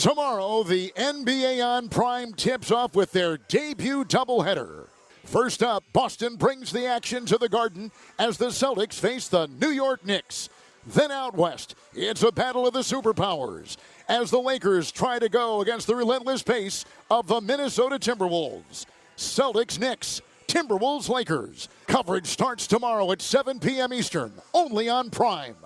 Tomorrow, the NBA on Prime tips off with their debut doubleheader. First up, Boston brings the action to the Garden as the Celtics face the New York Knicks. Then out west, it's a battle of the superpowers as the Lakers try to go against the relentless pace of the Minnesota Timberwolves. Celtics, Knicks, Timberwolves, Lakers. Coverage starts tomorrow at 7 p.m. Eastern, only on Prime.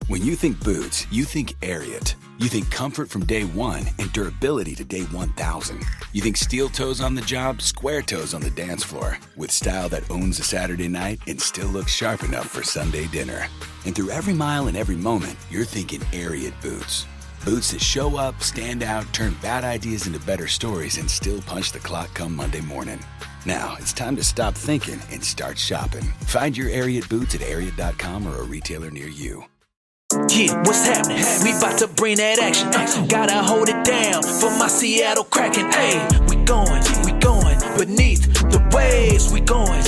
When you think boots, you think Ariat. You think comfort from day one and durability to day 1,000. You think steel toes on the job, square toes on the dance floor. With style that owns a Saturday night and still looks sharp enough for Sunday dinner. And through every mile and every moment, you're thinking Ariat boots. Boots that show up, stand out, turn bad ideas into better stories, and still punch the clock come Monday morning. Now, it's time to stop thinking and start shopping. Find your Ariat boots at Ariat.com or a retailer near you. Yeah, what's happening? We bout to bring that action. Gotta hold it down for my Seattle Kraken. Hey, we going beneath the waves. We going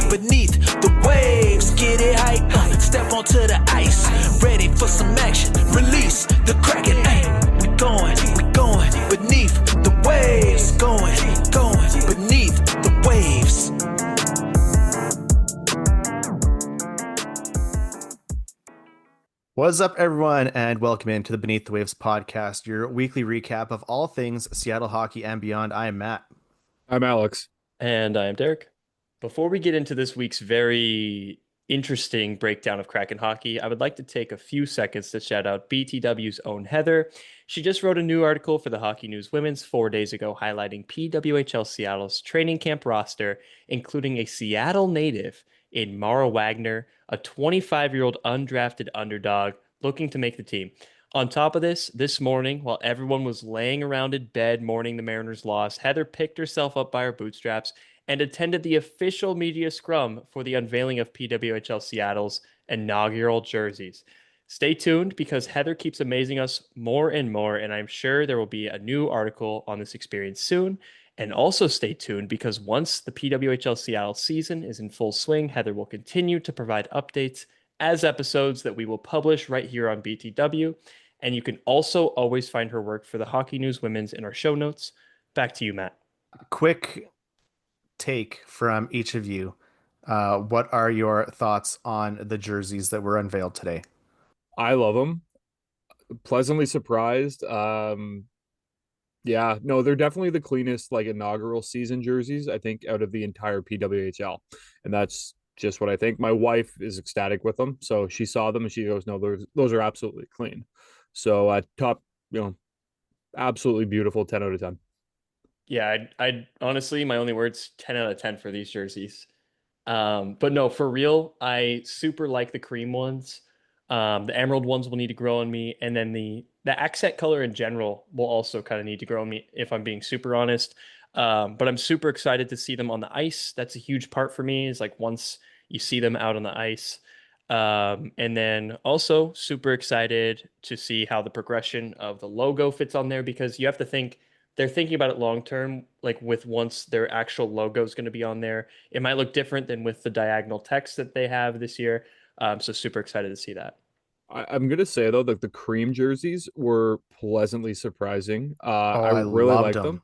beneath the waves. Get it hype, step onto the ice. Ready for some action. Release the Kraken. Hey, we going beneath the waves. Going beneath the waves. What's up, everyone, and welcome into the Beneath the Waves podcast, your weekly recap of all things Seattle hockey and beyond. I am Matt. I'm Alex. And I am Derek. Before we get into this week's very interesting breakdown of Kraken hockey, I would like to take a few seconds to shout out BTW's own Heather. She just wrote a new article for the Hockey News Women's 4 days ago highlighting PWHL Seattle's training camp roster, including a Seattle native in Mara Wagner, a 25-year-old undrafted underdog looking to make the team. On top of this morning, while everyone was laying around in bed mourning the Mariners' loss, Heather picked herself up by her bootstraps and attended the official media scrum for the unveiling of PWHL Seattle's inaugural jerseys. Stay tuned because Heather keeps amazing us more and more, and I'm sure there will be a new article on this experience soon. And also stay tuned because once the PWHL Seattle season is in full swing, Heather will continue to provide updates as episodes that we will publish right here on BTW. And you can also always find her work for the Hockey News Women's in our show notes. Back to you, Matt. Quick take from each of you. What are your thoughts on the jerseys that were unveiled today? I love them. Pleasantly surprised. Yeah, no, they're definitely the cleanest inaugural season jerseys, I think, out of the entire PWHL. And that's just what I think. My wife is ecstatic with them. So she saw them and she goes, no, those are absolutely clean. So top, absolutely beautiful, 10 out of 10. Yeah, I'd honestly, my only words, 10 out of 10 for these jerseys. But no, for real, I super like the cream ones. The emerald ones will need to grow on me. And then the accent color in general will also kind of need to grow on me, if I'm being super honest. But I'm super excited to see them on the ice. That's a huge part for me, is once you see them out on the ice. And then also super excited to see how the progression of the logo fits on there, because you have to think they're thinking about it long term, with once their actual logo is going to be on there. It might look different than with the diagonal text that they have this year. So super excited to see that. I'm going to say, though, that the cream jerseys were pleasantly surprising. I really liked them.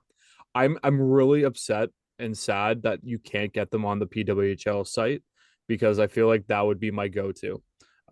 I'm really upset and sad that you can't get them on the PWHL site, because I feel like that would be my go-to.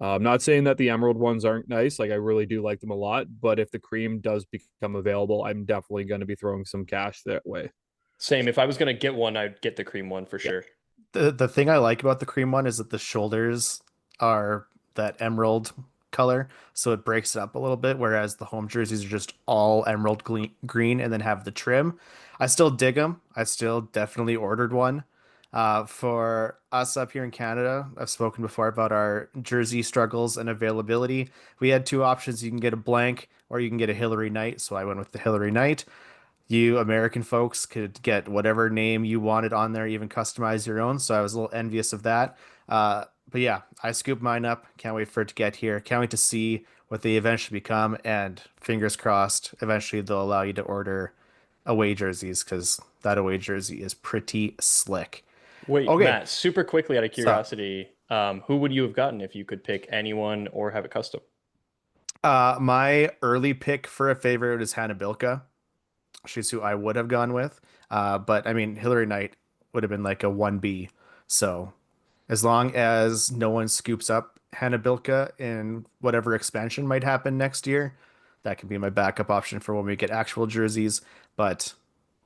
I'm not saying that the emerald ones aren't nice. I really do like them a lot. But if the cream does become available, I'm definitely going to be throwing some cash that way. Same. If I was going to get one, I'd get the cream one for sure. The thing I like about the cream one is that the shoulders are that emerald color, so it breaks it up a little bit, whereas the home jerseys are just all emerald green and then have the trim. I still dig them. I still definitely ordered one. For us up here in Canada, I've spoken before about our jersey struggles and availability. We had two options. You can get a blank or you can get a Hillary Knight, so I went with the Hillary Knight. You American folks could get whatever name you wanted on there, even customize your own, so I was a little envious of that. But yeah, I scooped mine up. Can't wait for it to get here. Can't wait to see what they eventually become. And fingers crossed, eventually they'll allow you to order away jerseys, because that away jersey is pretty slick. Wait, okay. Matt, super quickly out of curiosity, who would you have gotten if you could pick anyone or have it custom? My early pick for a favorite is Hannah Bilka. She's who I would have gone with. But I mean, Hillary Knight would have been like a 1B. So as long as no one scoops up Hannah Bilka in whatever expansion might happen next year, that can be my backup option for when we get actual jerseys. But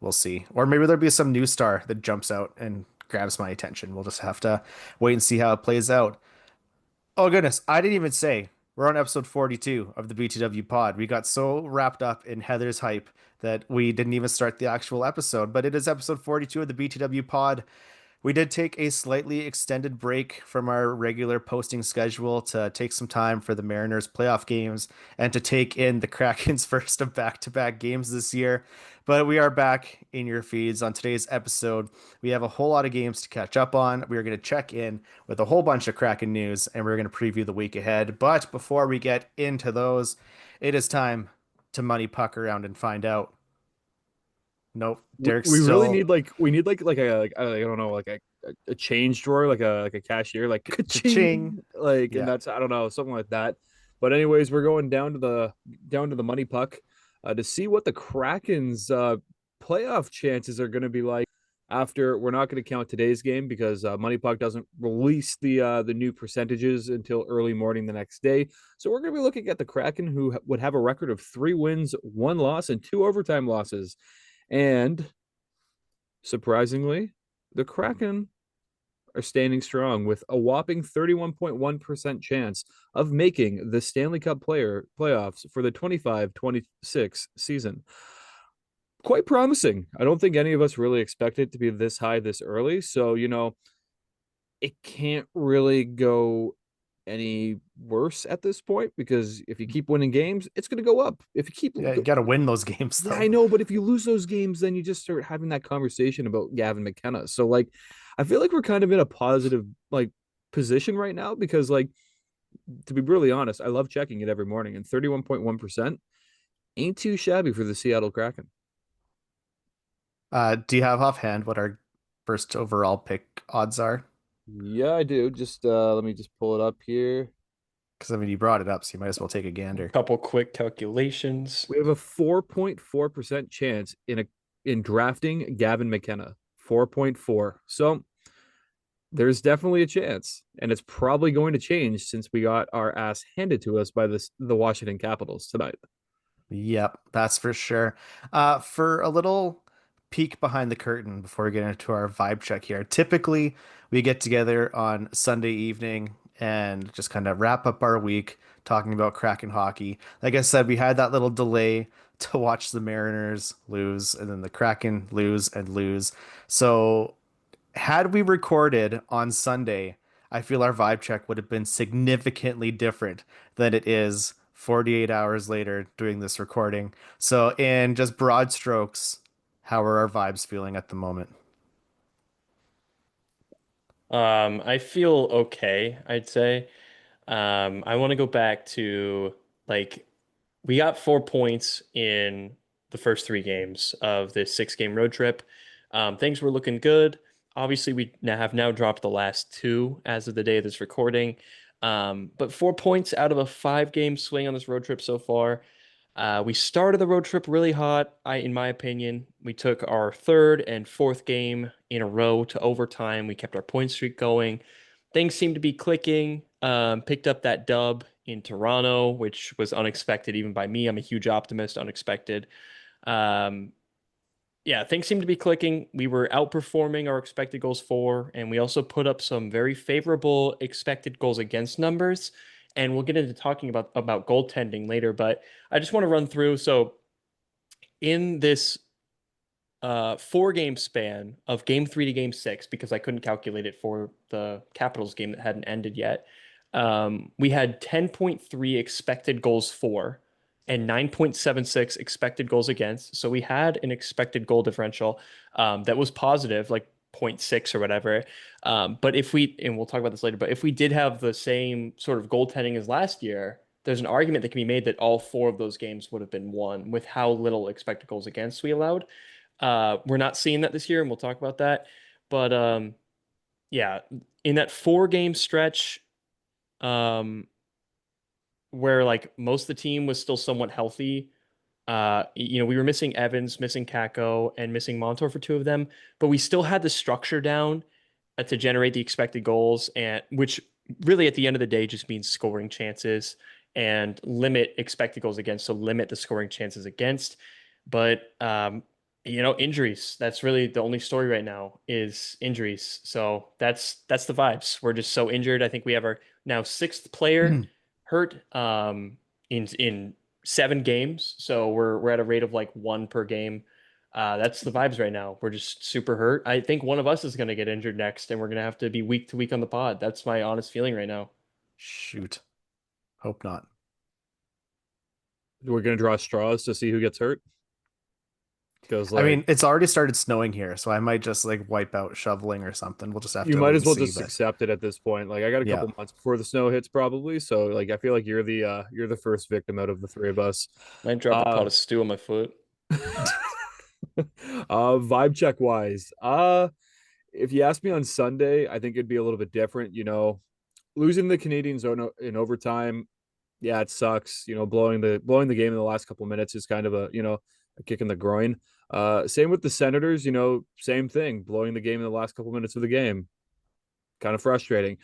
we'll see. Or maybe there'll be some new star that jumps out and grabs my attention. We'll just have to wait and see how it plays out. Oh goodness, I didn't even say we're on episode 42 of the BTW pod. We got so wrapped up in Heather's hype that we didn't even start the actual episode, but it is episode 42 of the BTW pod. We did take a slightly extended break from our regular posting schedule to take some time for the Mariners playoff games and to take in the Kraken's first of back-to-back games this year. But we are back in your feeds on today's episode. We have a whole lot of games to catch up on. We are going to check in with a whole bunch of Kraken news and we're going to preview the week ahead. But before we get into those, it is time to money puck around and find out. Nope, Derek's We really still need I don't know, like a change drawer, like a cashier, like cha-ching. ka-ching, like, and Yeah. that's, I don't know, something like that. But anyways, we're going down to the money puck to see what the Kraken's playoff chances are going to be like. After, we're not going to count today's game because Money Puck doesn't release the new percentages until early morning the next day. So we're going to be looking at the Kraken, who would have a record of 3 wins, 1 loss, and 2 overtime losses. And surprisingly, the Kraken are standing strong with a whopping 31.1% chance of making the Stanley Cup playoffs for the 25-26 season. Quite promising. I don't think any of us really expected it to be this high this early. So, it can't really go any worse at this point, because if you keep winning games, it's going to go up. If you keep, Yeah, you got to win those games, though. I know, but if you lose those games, then you just start having that conversation about Gavin McKenna. So, like, I feel like we're kind of in a positive, like, position right now, because, like, to be really honest, I love checking it every morning, and 31.1% ain't too shabby for the Seattle Kraken. Do you have offhand what our first overall pick odds are? Yeah, I do. Just let me just pull it up here. Because I mean, you brought it up, so you might as well take a gander. Couple quick calculations. We have a 4.4% chance in drafting Gavin McKenna. 4.4. So there's definitely a chance, and it's probably going to change since we got our ass handed to us by the Washington Capitals tonight. Yep, that's for sure. For a little peek behind the curtain before we get into our vibe check here. Typically, we get together on Sunday evening and just kind of wrap up our week talking about Kraken hockey. Like I said, we had that little delay to watch the Mariners lose and then the Kraken lose and lose. So, had we recorded on Sunday, I feel our vibe check would have been significantly different than it is 48 hours later doing this recording. So, in just broad strokes, how are our vibes feeling at the moment? I feel okay, I'd say. I want to go back to, like, we got 4 points in the first 3 games of this 6-game road trip. Things were looking good. Obviously, we have now dropped the last 2 as of the day of this recording. But 4 points out of a 5-game swing on this road trip so far. We started the road trip really hot. In my opinion, we took our 3rd and 4th game in a row to overtime. We kept our point streak going. Things seemed to be clicking. Picked up that dub in Toronto, which was unexpected even by me. I'm a huge optimist, unexpected. Yeah, things seem to be clicking. We were outperforming our expected goals for, and we also put up some very favorable expected goals against numbers. And we'll get into talking about goaltending later, but I just want to run through. So in this 4-game span of game 3 to game 6, because I couldn't calculate it for the Capitals game that hadn't ended yet, we had 10.3 expected goals for and 9.76 expected goals against. So we had an expected goal differential that was positive, like 0.6 or whatever. But if we, and we'll talk about this later, but if we did have the same sort of goaltending as last year, there's an argument that can be made that all 4 of those games would have been won with how little expected goals against we allowed. We're not seeing that this year, and we'll talk about that. But yeah, in that 4-game stretch, where like most of the team was still somewhat healthy. We were missing Evans, missing Kako, and missing Montour for two of them, but we still had the structure down to generate the expected goals, and which really at the end of the day just means scoring chances and limit expected goals against, so limit the scoring chances against. But injuries. That's really the only story right now is injuries. So that's the vibes. We're just so injured. I think we have our now sixth player hurt in 7 games. So we're at a rate of like 1 per game. That's the vibes right now. We're just super hurt. I think one of us is going to get injured next, and we're going to have to be week to week on the pod. That's my honest feeling right now. Shoot. Hope not. We're going to draw straws to see who gets hurt. Because I mean, it's already started snowing here, so I might just like wipe out shoveling or something. We'll just have to. You might as well see, just accept it at this point. Like I got a couple months before the snow hits, probably. So like I feel like you're the first victim out of the three of us. Might drop a pot of stew on my foot. Vibe check wise, if you ask me on Sunday, I think it'd be a little bit different. Losing the Canadians in overtime, yeah, it sucks. Blowing the game in the last couple minutes is kind of a kick in the groin. Same with the Senators, same thing. Blowing the game in the last couple minutes of the game, kind of frustrating.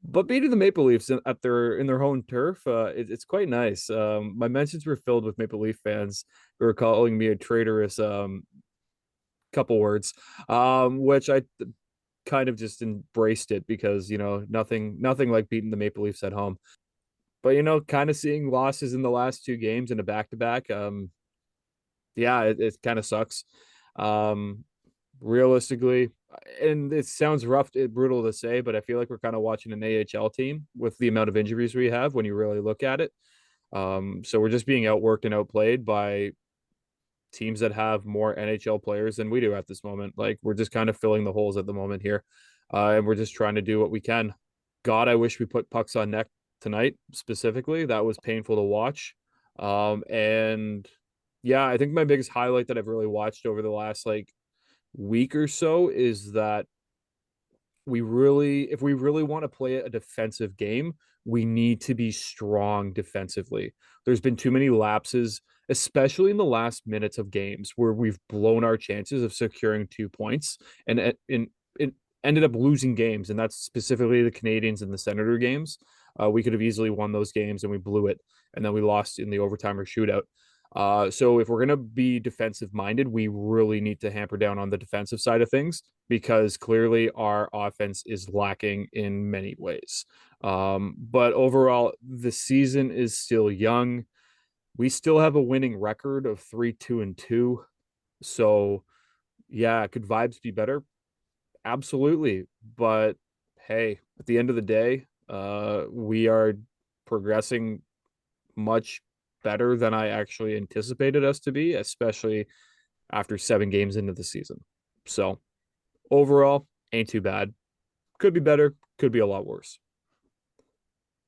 But beating the Maple Leafs in their home turf, it's quite nice. My mentions were filled with Maple Leaf fans who were calling me a traitorous couple words, which I kind of just embraced it because nothing like beating the Maple Leafs at home. But kind of seeing losses in the last 2 games in a back-to-back, yeah, it kind of sucks. Realistically, and it sounds rough, brutal to say, but I feel like we're kind of watching an AHL team with the amount of injuries we have when you really look at it. So we're just being outworked and outplayed by teams that have more NHL players than we do at this moment. Like we're just kind of filling the holes at the moment here. And we're just trying to do what we can. God, I wish we put pucks on net tonight specifically. That was painful to watch. And yeah, I think my biggest highlight that I've really watched over the last week or so is that if we really want to play a defensive game, we need to be strong defensively. There's been too many lapses, especially in the last minutes of games where we've blown our chances of securing 2 points and it ended up losing games. And that's specifically the Canadians and the Senator games. We could have easily won those games and we blew it. And then we lost in the overtime or shootout. So if we're going to be defensive minded, we really need to hamper down on the defensive side of things because clearly our offense is lacking in many ways. But overall, the season is still young. We still have a winning record of 3-2-2. So yeah, could vibes be better? Absolutely. But hey, at the end of the day, we are progressing much better than I actually anticipated us to be, especially after 7 games into the season. So overall, ain't too bad. Could be better, could be a lot worse.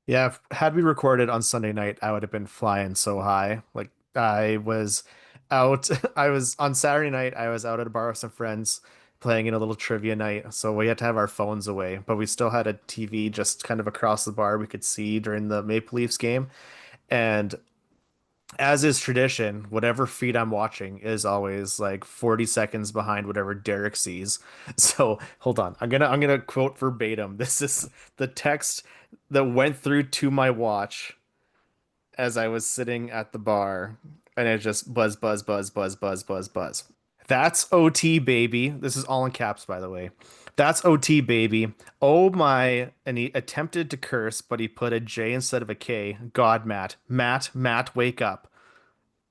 Yeah, had we recorded on Sunday night, I would have been flying so high. Like I was out, I was on Saturday night, I was out at a bar with some friends playing in a little trivia night. So we had to have our phones away, but we still had a TV just kind of across the bar we could see during the Maple Leafs game. And as is tradition, whatever feed I'm watching is always like 40 seconds behind whatever Derek sees. So hold on. I'm gonna quote verbatim. This is the text that went through to my watch as I was sitting at the bar, and it just buzz, buzz, buzz, buzz, buzz, buzz, buzz. That's OT, baby. This is all in caps, by the way. That's OT, baby. Oh my. And he attempted to curse, but he put a J instead of a K. God, Matt. Matt, wake up.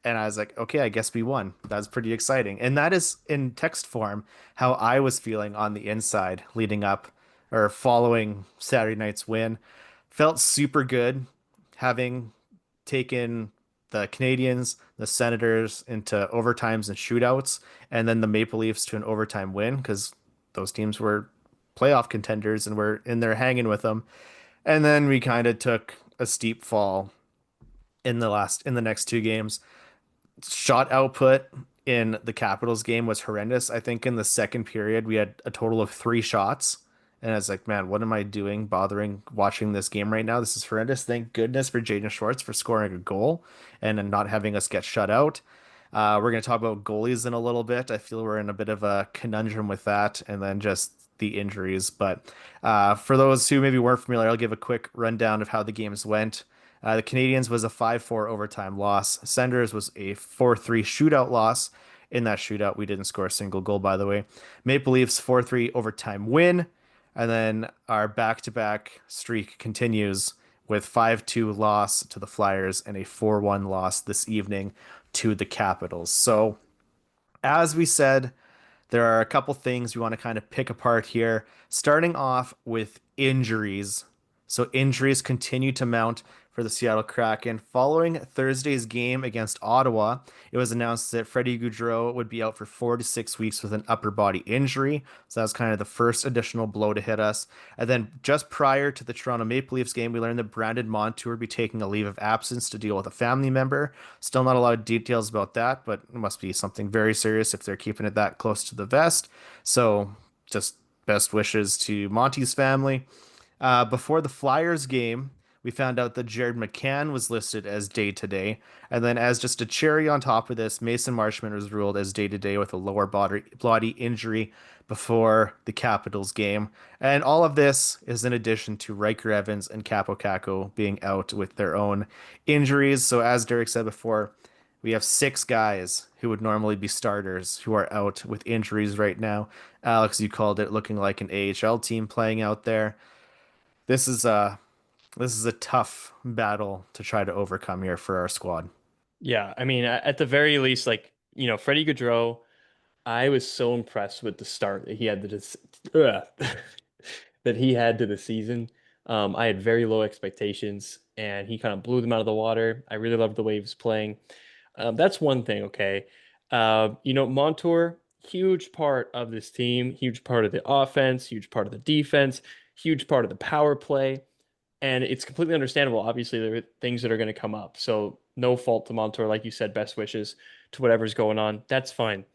And I was like, okay, I guess we won. That's pretty exciting. And that is in text form how I was feeling on the inside leading up or following Saturday night's win. Felt super good having taken the Canadians, the Senators into overtimes and shootouts, and then the Maple Leafs to an overtime win because those teams were playoff contenders and we're in there hanging with them. And then we kind of took a steep fall in the next 2 games. Shot output in the Capitals game was horrendous. I think in the second period we had a total of 3 shots And I was like, man, what am I doing bothering watching this game right now? This is horrendous. Thank goodness for Jaden Schwartz for scoring a goal and not having us get shut out. We're going to talk about goalies in a little bit. I feel we're in a bit of a conundrum with that, and then just the injuries. But for those who maybe weren't familiar, I'll give a quick rundown of how the games went. The Canadians was a 5-4 overtime loss. Senators was a 4-3 shootout loss. In that shootout, we didn't score a single goal, by the way. Maple Leafs 4-3 overtime win. And then our back-to-back streak continues with 5-2 loss to the Flyers and a 4-1 loss this evening to the Capitals. So, as we said, there are a couple things we want to kind of pick apart here, starting off with injuries. So, injuries continue to mount for the Seattle Kraken. Following Thursday's game against Ottawa, it was announced that Freddie Gaudreau would be out for 4 to 6 weeks with an upper body injury. So, that was kind of the first additional blow to hit us. And then, just prior to the Toronto Maple Leafs game, we learned that Brandon Montour would be taking a leave of absence to deal with a family member. Still not a lot of details about that, but it must be something very serious if they're keeping it that close to the vest. So, just best wishes to Monty's family. Before the Flyers game, we found out that Jared McCann was listed as day to day. And then, as just a cherry on top of this, Mason Marchment was ruled as day to day with a lower body injury before the Capitals game. And all of this is in addition to Riker Evans and Capo Caco being out with their own injuries. So, as Derek said before, we have 6 guys who would normally be starters who are out with injuries right now. Alex, you called it looking like an AHL team playing out there. This is a tough battle to try to overcome here for our squad. Yeah, I mean, at the very least, like, Freddie Gaudreau, I was so impressed with the start that he had that he had to the season. I had very low expectations, and he kind of blew them out of the water. I really loved the way he was playing. That's one thing, okay. Montour, huge part of this team, huge part of the offense, huge part of the defense, huge part of the power play. And it's completely understandable. Obviously, there are things that are going to come up. So no fault to Montour. Like you said, best wishes to whatever's going on. That's fine.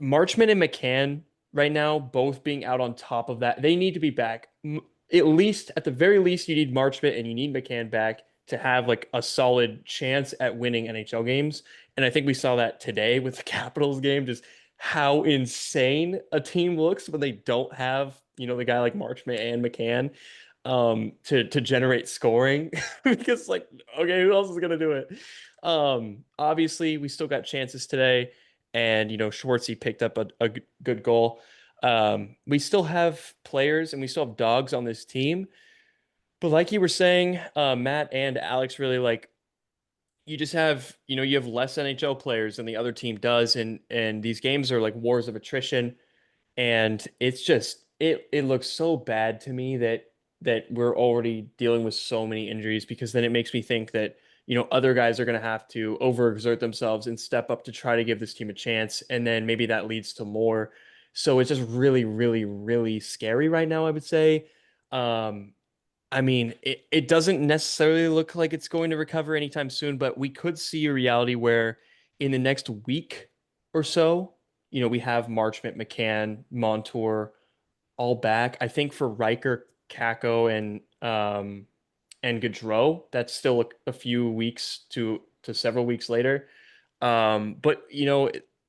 Marchment and McCann right now, both being out on top of that, they need to be back. At the very least, you need Marchment and you need McCann back to have like a solid chance at winning NHL games. And I think we saw that today with the Capitals game, just how insane a team looks when they don't have, the guy like Marchment and McCann to generate scoring because like, okay, who else is gonna do it? Obviously we still got chances today, and Schwartzy picked up a good goal. We still have players and we still have dogs on this team, but like you were saying, Matt and Alex, really, like, you just have, you have less NHL players than the other team does, and these games are like wars of attrition, and it's just it looks so bad to me that we're already dealing with so many injuries, because then it makes me think that, other guys are going to have to overexert themselves and step up to try to give this team a chance. And then maybe that leads to more. So it's just really, really, really scary right now, I would say. I mean, it doesn't necessarily look like it's going to recover anytime soon, but we could see a reality where in the next week or so, we have Marchment, McCann, Montour all back. I think for Riker, Kako, and Gaudreau, that's still a few weeks to several weeks later. But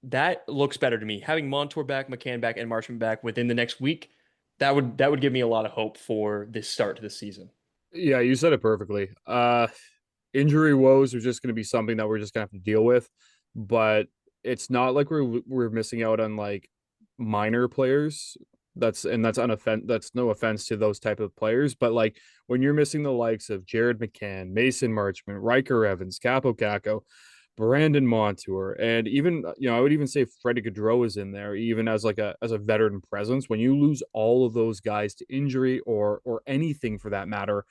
that looks better to me. Having Montour back, McCann back, and Marchment back within the next week, that would give me a lot of hope for this start to the season. Yeah, you said it perfectly. Injury woes are just going to be something that we're just going to have to deal with, but it's not like we're missing out on like minor players. That's no offense to those type of players, but like when you're missing the likes of Jared McCann, Mason Marchment, Riker Evans, Capo Caco, Brandon Montour, and even I would even say Freddie Gaudreau is in there, even as like a veteran presence. When you lose all of those guys to injury or anything for that matter,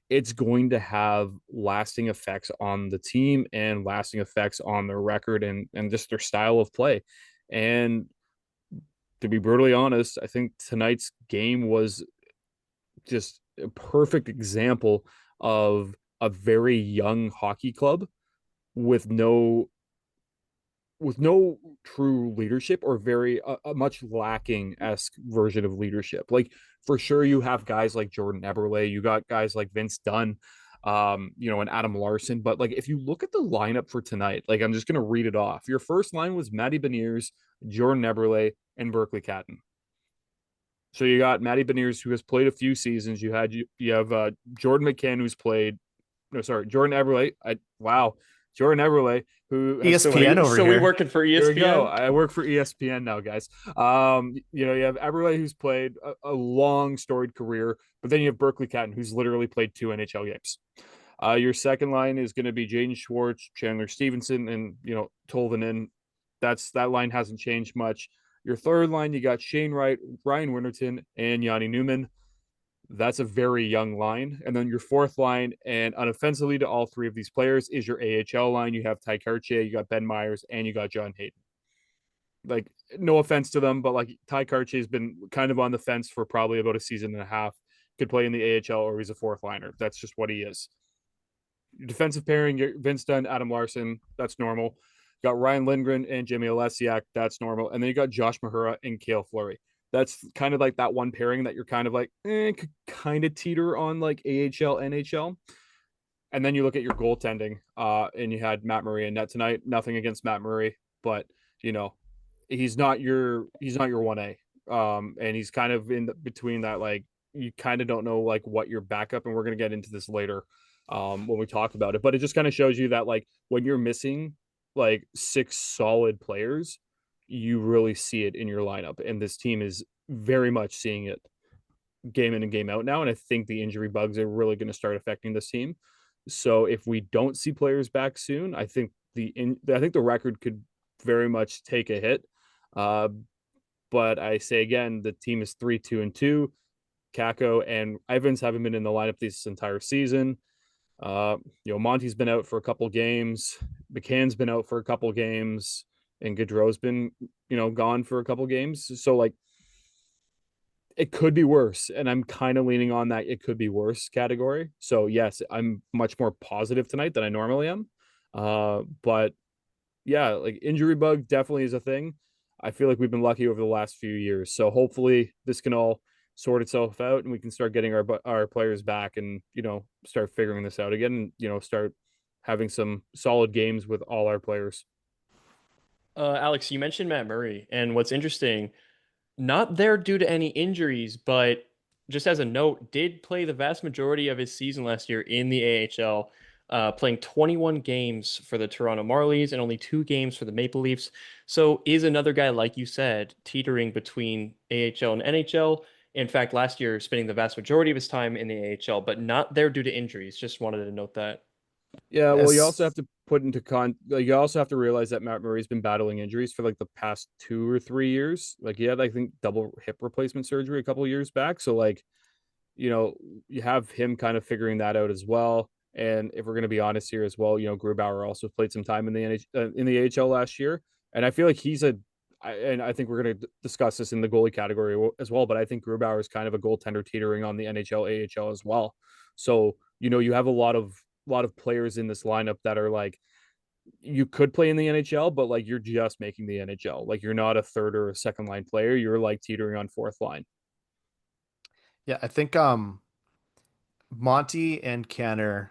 it's going to have lasting effects on the team and lasting effects on their record and just their style of play. And to be brutally honest, I think tonight's game was just a perfect example of a very young hockey club with no with no true leadership, or very a much lacking esque version of leadership. Like, for sure, you have guys like Jordan Eberle, you got guys like Vince Dunn, and Adam Larson. But like, if you look at the lineup for tonight, like, I'm just gonna read it off. Your first line was Matty Beniers, Jordan Eberle, and Berkly Catton. So you got Matty Beniers, who has played a few seasons. You have Jordan McCann, who's played. No, sorry, Jordan Eberle. Jordan Eberle, who ESPN over so here. We working for ESPN. Here we go. I work for ESPN now, guys. You have Eberle, who's played a long storied career, but then you have Berkly Catton, who's literally played 2 NHL games. Your second line is going to be Jaden Schwartz, Chandler Stevenson, and Tolvanen. That line hasn't changed much. Your third line, you got Shane Wright, Ryan Winterton, and Yanni Newman. That's a very young line. And then your fourth line, and unoffensively to all three of these players, is your AHL line. You have Ty Cartier, you got Ben Myers, and you got John Hayden. Like, no offense to them, but like, Ty Cartier has been kind of on the fence for probably about a season and a half. Could play in the AHL, or he's a fourth liner. That's just what he is. Your defensive pairing, Vince Dunn, Adam Larson, that's normal. You got Ryan Lindgren and Jimmy Olesiak, that's normal. And then you got Josh Mahura and Cale Fleury. That's kind of like that one pairing that you're kind of like, could kind of teeter on like AHL, NHL. And then you look at your goaltending, and you had Matt Murray in net tonight. Nothing against Matt Murray, but he's not your 1A. And he's kind of in between that, like, you kind of don't know like what your backup, and we're going to get into this later when we talk about it. But it just kind of shows you that, like, when you're missing like 6 solid players, you really see it in your lineup, and this team is very much seeing it game in and game out now. And I think the injury bugs are really going to start affecting this team. So if we don't see players back soon, I think the record could very much take a hit. But I say again, the team is 3-2-2. Kakko and Ivans haven't been in the lineup this entire season. Monty's been out for a couple games. McCann's been out for a couple games. And Gaudreau's been, gone for a couple games. So, like, it could be worse. And I'm kind of leaning on that it could be worse category. So, yes, I'm much more positive tonight than I normally am. But, yeah, like, injury bug definitely is a thing. I feel like we've been lucky over the last few years. So, hopefully, this can all sort itself out and we can start getting our players back and, start figuring this out again and, start having some solid games with all our players. Alex, you mentioned Matt Murray, and what's interesting, not there due to any injuries, but just as a note, did play the vast majority of his season last year in the AHL, playing 21 games for the Toronto Marlies and only 2 games for the Maple Leafs. So is another guy, like you said, teetering between AHL and NHL. In fact, last year, spending the vast majority of his time in the AHL, but not there due to injuries. Just wanted to note that. Yeah, well, you also have to you also have to realize that Matt Murray's been battling injuries for like the past 2 or 3 years. Like, he had, I think, double hip replacement surgery a couple of years back. So, like, you have him kind of figuring that out as well. And if we're going to be honest here as well, Grubauer also played some time in the AHL last year, and I feel like and I think we're going to discuss this in the goalie category as well. But I think Grubauer is kind of a goaltender teetering on the NHL, AHL as well. So, you have a lot of players in this lineup that are like, you could play in the NHL, but like, you're just making the NHL. Like, you're not a third or a second line player. You're like teetering on fourth line. Yeah, I think Monty and Canner,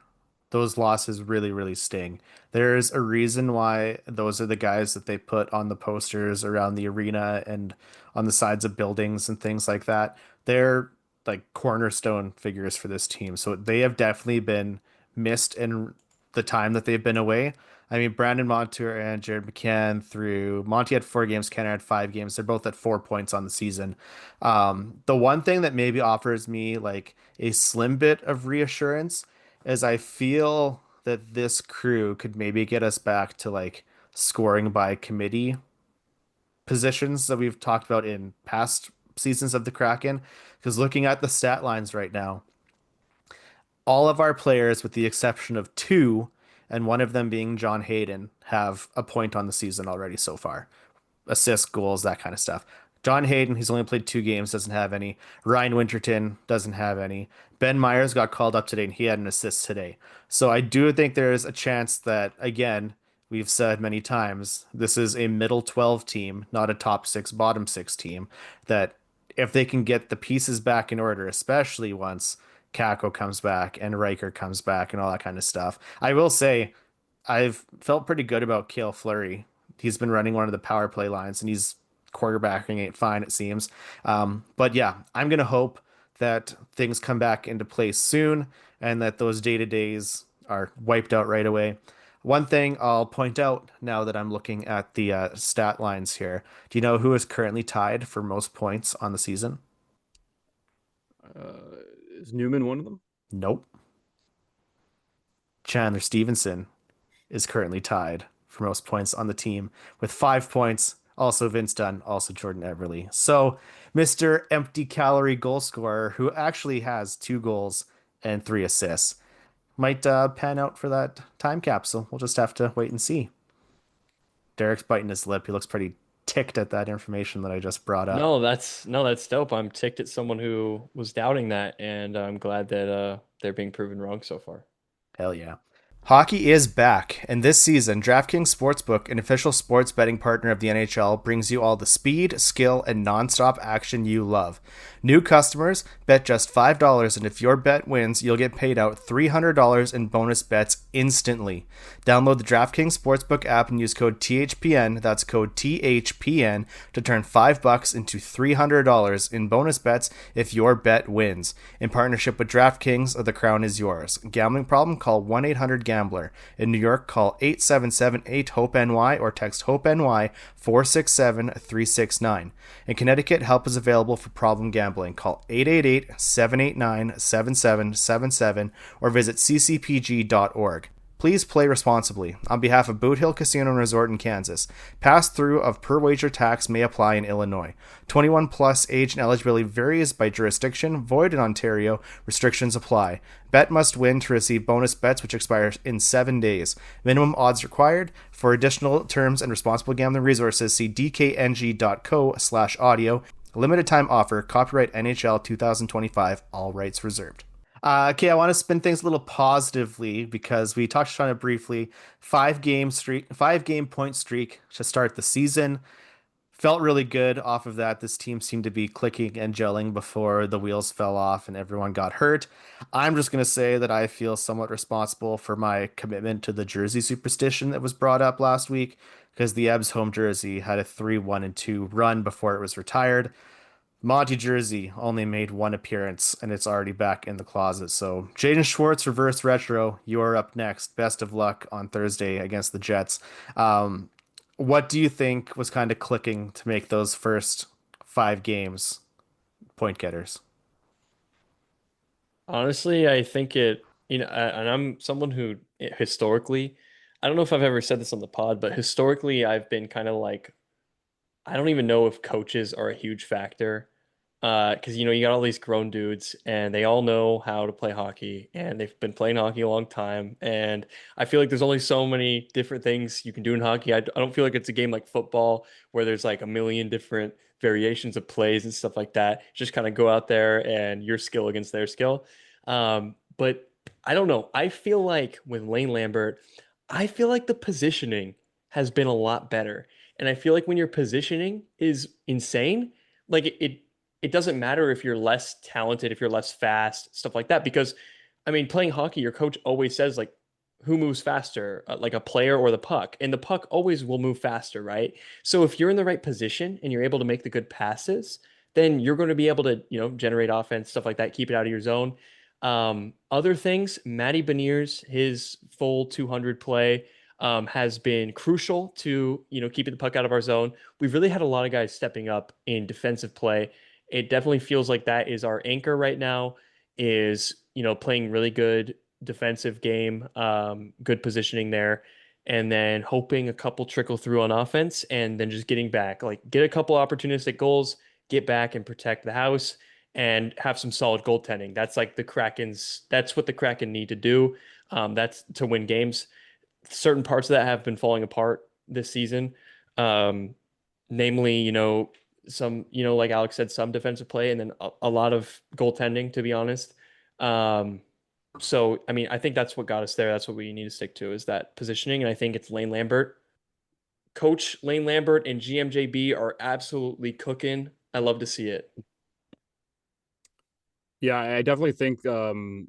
those losses really, really sting. There's a reason why those are the guys that they put on the posters around the arena and on the sides of buildings and things like that. They're like cornerstone figures for this team. So they have definitely been missed in the time that they've been away. I mean, Brandon Montour and Jared McCann through Monty had 4 games, Kenner had 5 games. They're both at 4 points on the season. The one thing that maybe offers me like a slim bit of reassurance is I feel that this crew could maybe get us back to like scoring by committee positions that we've talked about in past seasons of the Kraken. Because looking at the stat lines right now, all of our players, with the exception of 2, and one of them being John Hayden, have a point on the season already so far. Assists, goals, that kind of stuff. John Hayden, he's only played 2 games, doesn't have any. Ryan Winterton doesn't have any. Ben Myers got called up today, and he had an assist today. So I do think there's a chance that, again, we've said many times, this is a middle 12 team, not a top 6, bottom 6 team. That if they can get the pieces back in order, especially once Kako comes back and Riker comes back and all that kind of stuff. I will say, I've felt pretty good about Cale Fleury. He's been running one of the power play lines and he's quarterbacking it fine, it seems. But yeah, I'm going to hope that things come back into place soon and that those day-to-days are wiped out right away. One thing I'll point out now that I'm looking at the stat lines here. Do you know who is currently tied for most points on the season? Is Newman one of them? Nope. Chandler Stevenson is currently tied for most points on the team with 5 points. Also Vince Dunn, also Jordan Everly. So Mr. Empty Calorie goal scorer, who actually has 2 goals and 3 assists, might pan out for that time capsule. We'll just have to wait and see. Derek's biting his lip. He looks pretty ticked at that information that I just brought up. No, that's dope. I'm ticked at someone who was doubting that, and I'm glad that they're being proven wrong so far. Hell yeah. Hockey is back, and this season, DraftKings Sportsbook, an official sports betting partner of the NHL, brings you all the speed, skill, and nonstop action you love. New customers, bet just $5, and if your bet wins, you'll get paid out $300 in bonus bets instantly. Download the DraftKings Sportsbook app and use code THPN, that's code THPN, to turn $5 into $300 in bonus bets if your bet wins. In partnership with DraftKings, the crown is yours. Gambling problem? Call 1-800-GAMBLER. In New York, call 877-8-HOPE-NY or text HOPE-NY 467-369. In Connecticut, help is available for problem gambling. Call 888-789-7777 or visit ccpg.org. Please play responsibly. On behalf of Boot Hill Casino and Resort in Kansas, pass-through of per-wager tax may apply in Illinois. 21 plus age and eligibility varies by jurisdiction. Void in Ontario. Restrictions apply. Bet must win to receive bonus bets, which expires in 7 days. Minimum odds required. For additional terms and responsible gambling resources, see dkng.co/audio. Limited time offer. Copyright NHL 2025. All rights reserved. Okay, I want to spin things a little positively because we touched on it briefly. 5-game point streak to start the season. Felt really good off of that. This team seemed to be clicking and gelling before the wheels fell off and everyone got hurt. I'm just going to say that I feel somewhat responsible for my commitment to the jersey superstition that was brought up last week because the Ebs home jersey had a 3-1-2 run before it was retired. Monty jersey only made 1 appearance, and it's already back in the closet. So, Jaden Schwartz, reverse retro, you are up next. Best of luck on Thursday against the Jets. What do you think was kind of clicking to make those first 5 games point getters? Honestly, I think and I'm someone who historically, I don't know if I've ever said this on the pod, but historically, I've been kind of like, I don't even know if coaches are a huge factor. Because you got all these grown dudes and they all know how to play hockey and they've been playing hockey a long time. And I feel like there's only so many different things you can do in hockey. I don't feel like it's a game like football where there's like a million different variations of plays and stuff like that. Just kind of go out there and your skill against their skill. But I don't know. I feel like with Lane Lambert, I feel like the positioning has been a lot better. And I feel like when your positioning is insane, like it doesn't matter if you're less talented, if you're less fast, stuff like that. Because, I mean, playing hockey, your coach always says, like, who moves faster, like a player or the puck? And the puck always will move faster, right? So if you're in the right position and you're able to make the good passes, then you're going to be able to, generate offense, stuff like that, keep it out of your zone. Other things, Matty Beniers, his full 200 play has been crucial to, keeping the puck out of our zone. We've really had a lot of guys stepping up in defensive play. It definitely feels like that is our anchor right now, is, playing really good defensive game, good positioning there, and then hoping a couple trickle through on offense and then just getting back, like get a couple opportunistic goals, get back and protect the house and have some solid goaltending. That's like that's what the Kraken need to do. That's to win games. Certain parts of that have been falling apart this season. Namely, some, like Alex said, some defensive play and then a lot of goaltending, to be honest. So, I mean, I think that's what got us there. That's what we need to stick to, is that positioning. And I think it's Lane Lambert. Coach Lane Lambert and GMJB are absolutely cooking. I love to see it. Yeah, I definitely think the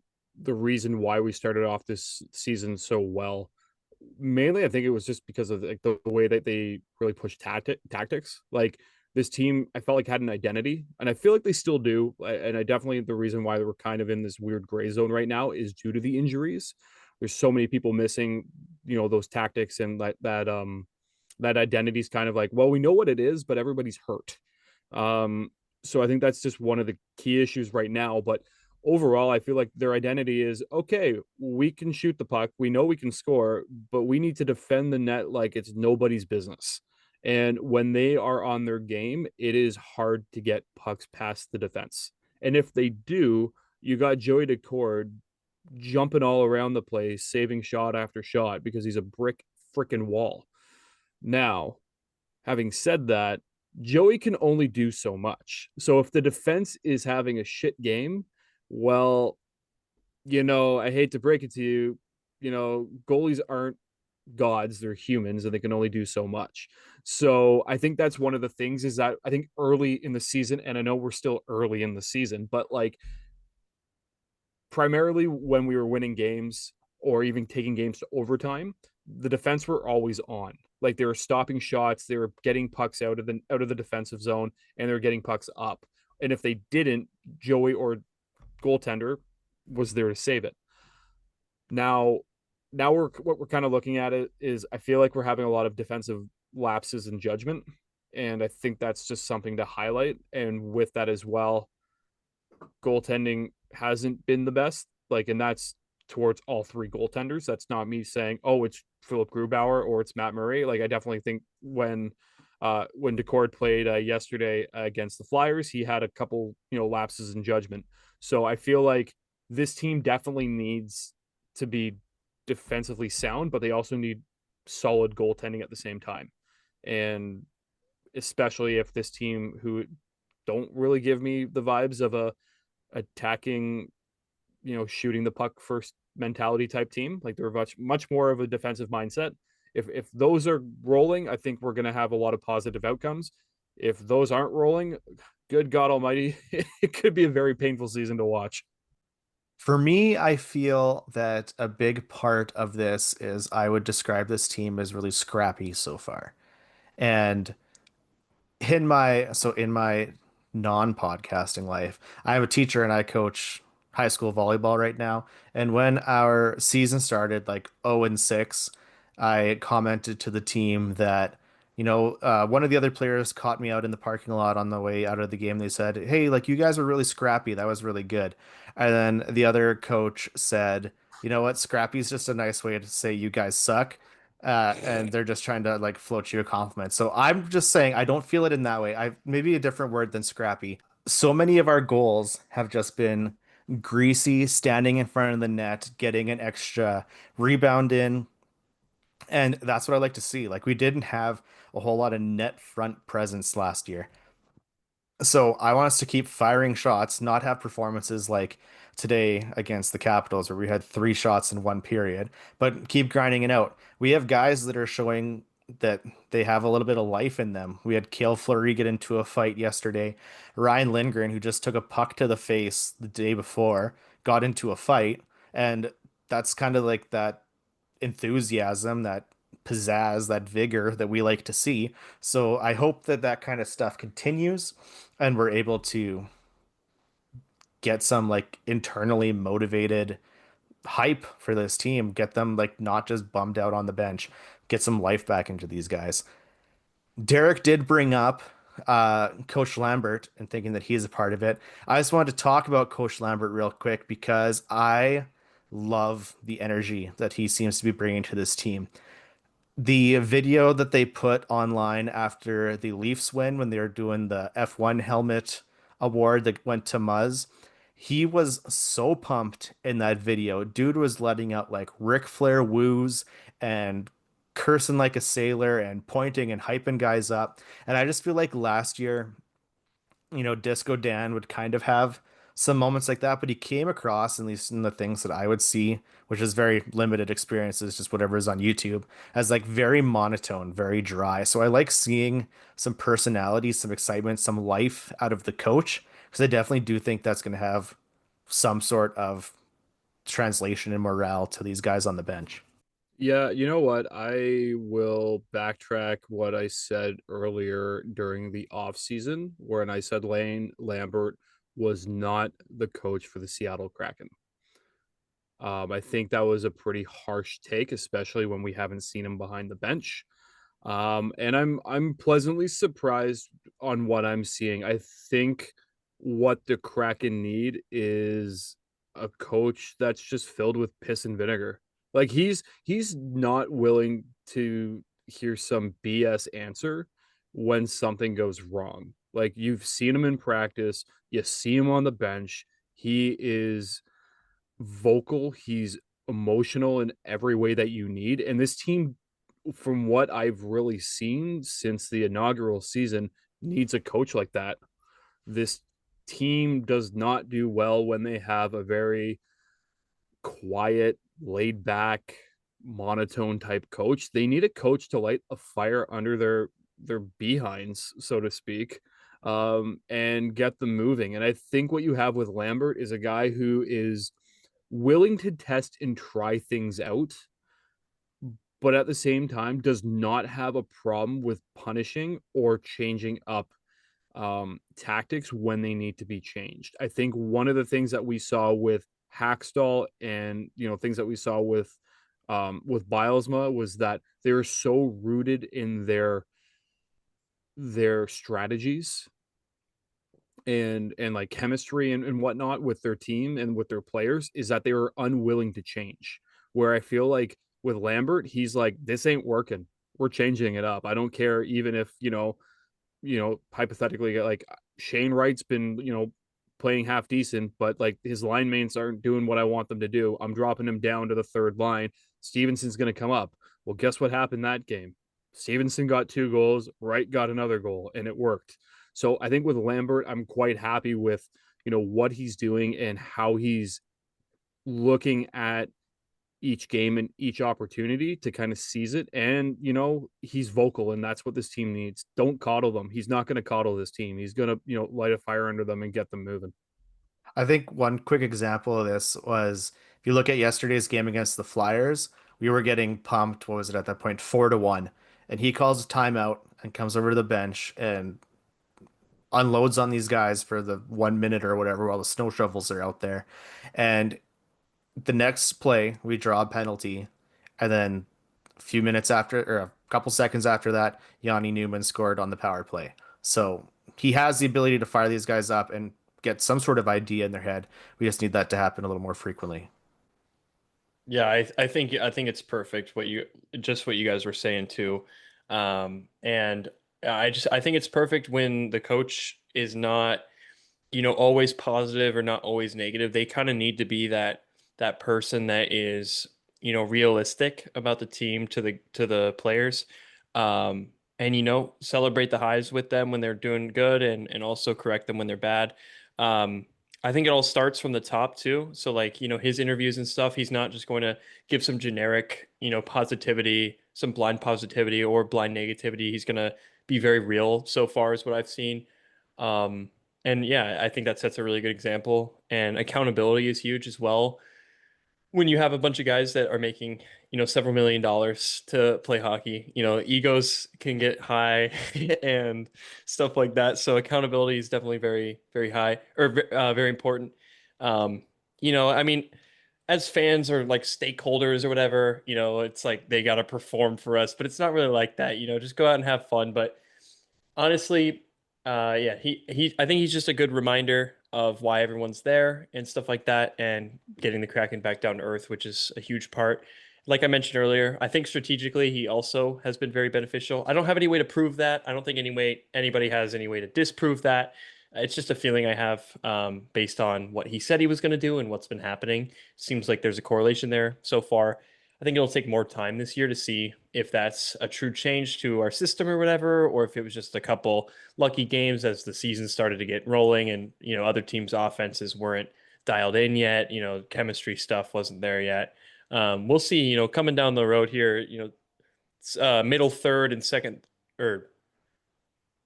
reason why we started off this season so well, mainly I think it was just because of like the way that they really pushed tactics. Like this team, I felt like had an identity, and I feel like they still do. And I definitely the reason why we're kind of in this weird gray zone right now is due to the injuries. There's so many people missing, those tactics and that identity is kind of like, well, we know what it is, but everybody's hurt. Um, so I think that's just one of the key issues right now. But overall, I feel like their identity is okay, we can shoot the puck. We know we can score, but we need to defend the net like it's nobody's business. And when they are on their game, it is hard to get pucks past the defense. And if they do, you got Joey Decord jumping all around the place, saving shot after shot because he's a brick freaking wall. Now, having said that, Joey can only do so much. So if the defense is having a shit game, well, I hate to break it to you, goalies aren't gods, they're humans and they can only do so much. So I think that's one of the things is that I think early in the season, and I know we're still early in the season, but like primarily when we were winning games or even taking games to overtime, the defense were always on. Like they were stopping shots, they were getting pucks out of the defensive zone, and they were getting pucks up. And if they didn't, Joey or goaltender was there to save it. Now, what we're kind of looking at it is I feel like we're having a lot of defensive lapses in judgment, and I think that's just something to highlight. And with that as well, goaltending hasn't been the best. Like, and that's towards all three goaltenders. That's not me saying, oh, it's Philip Grubauer or it's Matt Murray. Like, I definitely think when Decord played yesterday against the Flyers, he had a couple, lapses in judgment. So I feel like this team definitely needs to be defensively sound, but they also need solid goaltending at the same time. And especially if this team, who don't really give me the vibes of a attacking, shooting the puck first mentality type team. Like they're much more of a defensive mindset. If those are rolling, I think we're going to have a lot of positive outcomes. If those aren't rolling, good God Almighty, it could be a very painful season to watch. For me, I feel that a big part of this is I would describe this team as really scrappy so far. And in my non-podcasting life, I have a teacher and I coach high school volleyball right now. And when our season started, like 0-6, I commented to the team that, one of the other players caught me out in the parking lot on the way out of the game. They said, "Hey, like you guys were really scrappy. That was really good." And then the other coach said, "You know what? Scrappy is just a nice way to say you guys suck." And they're just trying to like float you a compliment. So I'm just saying I don't feel it in that way. I maybe a different word than scrappy. So many of our goals have just been greasy, standing in front of the net, getting an extra rebound in, and that's what I like to see. Like we didn't have a whole lot of net front presence last year. So I want us to keep firing shots, not have performances like today against the Capitals where we had 3 shots in 1 period, but keep grinding it out. We have guys that are showing that they have a little bit of life in them. We had Cale Fleury get into a fight yesterday. Ryan Lindgren, who just took a puck to the face the day before, got into a fight. And that's kind of like that enthusiasm, that pizzazz, that vigor that we like to see. So I hope that that kind of stuff continues and we're able to get some like internally motivated hype for this team, get them like not just bummed out on the bench, get some life back into these guys. Derek did bring up Coach Lambert and thinking that he's a part of it. I just wanted to talk about Coach Lambert real quick because I love the energy that he seems to be bringing to this team. The video that they put online after the Leafs win when they were doing the F1 helmet award that went to Muzz, he was so pumped in that video. Dude was letting out like Ric Flair woos and cursing like a sailor and pointing and hyping guys up. And I just feel like last year, Disco Dan would kind of have some moments like that, but he came across, at least in the things that I would see, which is very limited experiences, just whatever is on YouTube, as like very monotone, very dry. So I like seeing some personality, some excitement, some life out of the coach, because I definitely do think that's going to have some sort of translation and morale to these guys on the bench. Yeah, you know what? I will backtrack what I said earlier during the off season, when I said Lane Lambert was not the coach for the Seattle Kraken. I think that was a pretty harsh take, especially when we haven't seen him behind the bench. And I'm pleasantly surprised on what I'm seeing. I think what the Kraken need is a coach that's just filled with piss and vinegar. Like he's not willing to hear some BS answer when something goes wrong. Like you've seen him in practice, you see him on the bench. He is vocal, he's emotional in every way that you need. And this team, from what I've really seen since the inaugural season, needs a coach like that. This team does not do well when they have a very quiet, laid back, monotone type coach. They need a coach to light a fire under their behinds, so to speak, and get them moving. And I think what you have with Lambert is a guy who is willing to test and try things out, but at the same time does not have a problem with punishing or changing up tactics when they need to be changed. I think one of the things that we saw with Hackstall and things that we saw with Bilesma was that they were so rooted in their strategies and like chemistry and whatnot with their team and with their players, is that they were unwilling to change. Where I feel like with Lambert, he's like, this ain't working. We're changing it up. I don't care, even if, hypothetically, like Shane Wright's been, playing half decent, but like his line mates aren't doing what I want them to do. I'm dropping him down to the third line. Stevenson's going to come up. Well, guess what happened that game? Stevenson got 2 goals, Wright got another goal, and it worked. So I think with Lambert, I'm quite happy with, what he's doing and how he's looking at each game and each opportunity to kind of seize it. And, he's vocal, and that's what this team needs. Don't coddle them. He's not going to coddle this team. He's going to, light a fire under them and get them moving. I think one quick example of this was, if you look at yesterday's game against the Flyers, we were getting pumped. What was it at that point? 4-1. And he calls a timeout and comes over to the bench and unloads on these guys for the 1 minute or whatever while the snow shovels are out there. And the next play, we draw a penalty. And then a few minutes after, or a couple seconds after that, Yanni Newman scored on the power play. So he has the ability to fire these guys up and get some sort of idea in their head. We just need that to happen a little more frequently. Yeah, I think it's perfect what you guys were saying too. And I think it's perfect when the coach is not, always positive or not always negative. They kind of need to be that person that is, realistic about the team to the players. And celebrate the highs with them when they're doing good, and also correct them when they're bad. I think it all starts from the top too. So like, his interviews and stuff, he's not just going to give some generic, positivity, some blind positivity or blind negativity. He's going to be very real so far is what I've seen. And yeah, I think that sets a really good example, and accountability is huge as well. When you have a bunch of guys that are making, several $1 million to play hockey, egos can get high and stuff like that. So accountability is definitely very, very high, or very important. I mean, as fans or like stakeholders or whatever, it's like they got to perform for us, but it's not really like that. Just go out and have fun. But honestly, yeah, I think he's just a good reminder of why everyone's there and stuff like that, and getting the Kraken back down to earth, which is a huge part. Like I mentioned earlier, I think strategically he also has been very beneficial. I don't have any way to prove that. I don't think anybody has any way to disprove that. It's just a feeling I have, based on what he said he was going to do and what's been happening. Seems like there's a correlation there so far. I think it'll take more time this year to see if that's a true change to our system or whatever, or if it was just a couple lucky games as the season started to get rolling and, other teams' offenses weren't dialed in yet, chemistry stuff wasn't there yet. We'll see, coming down the road here, middle third and second or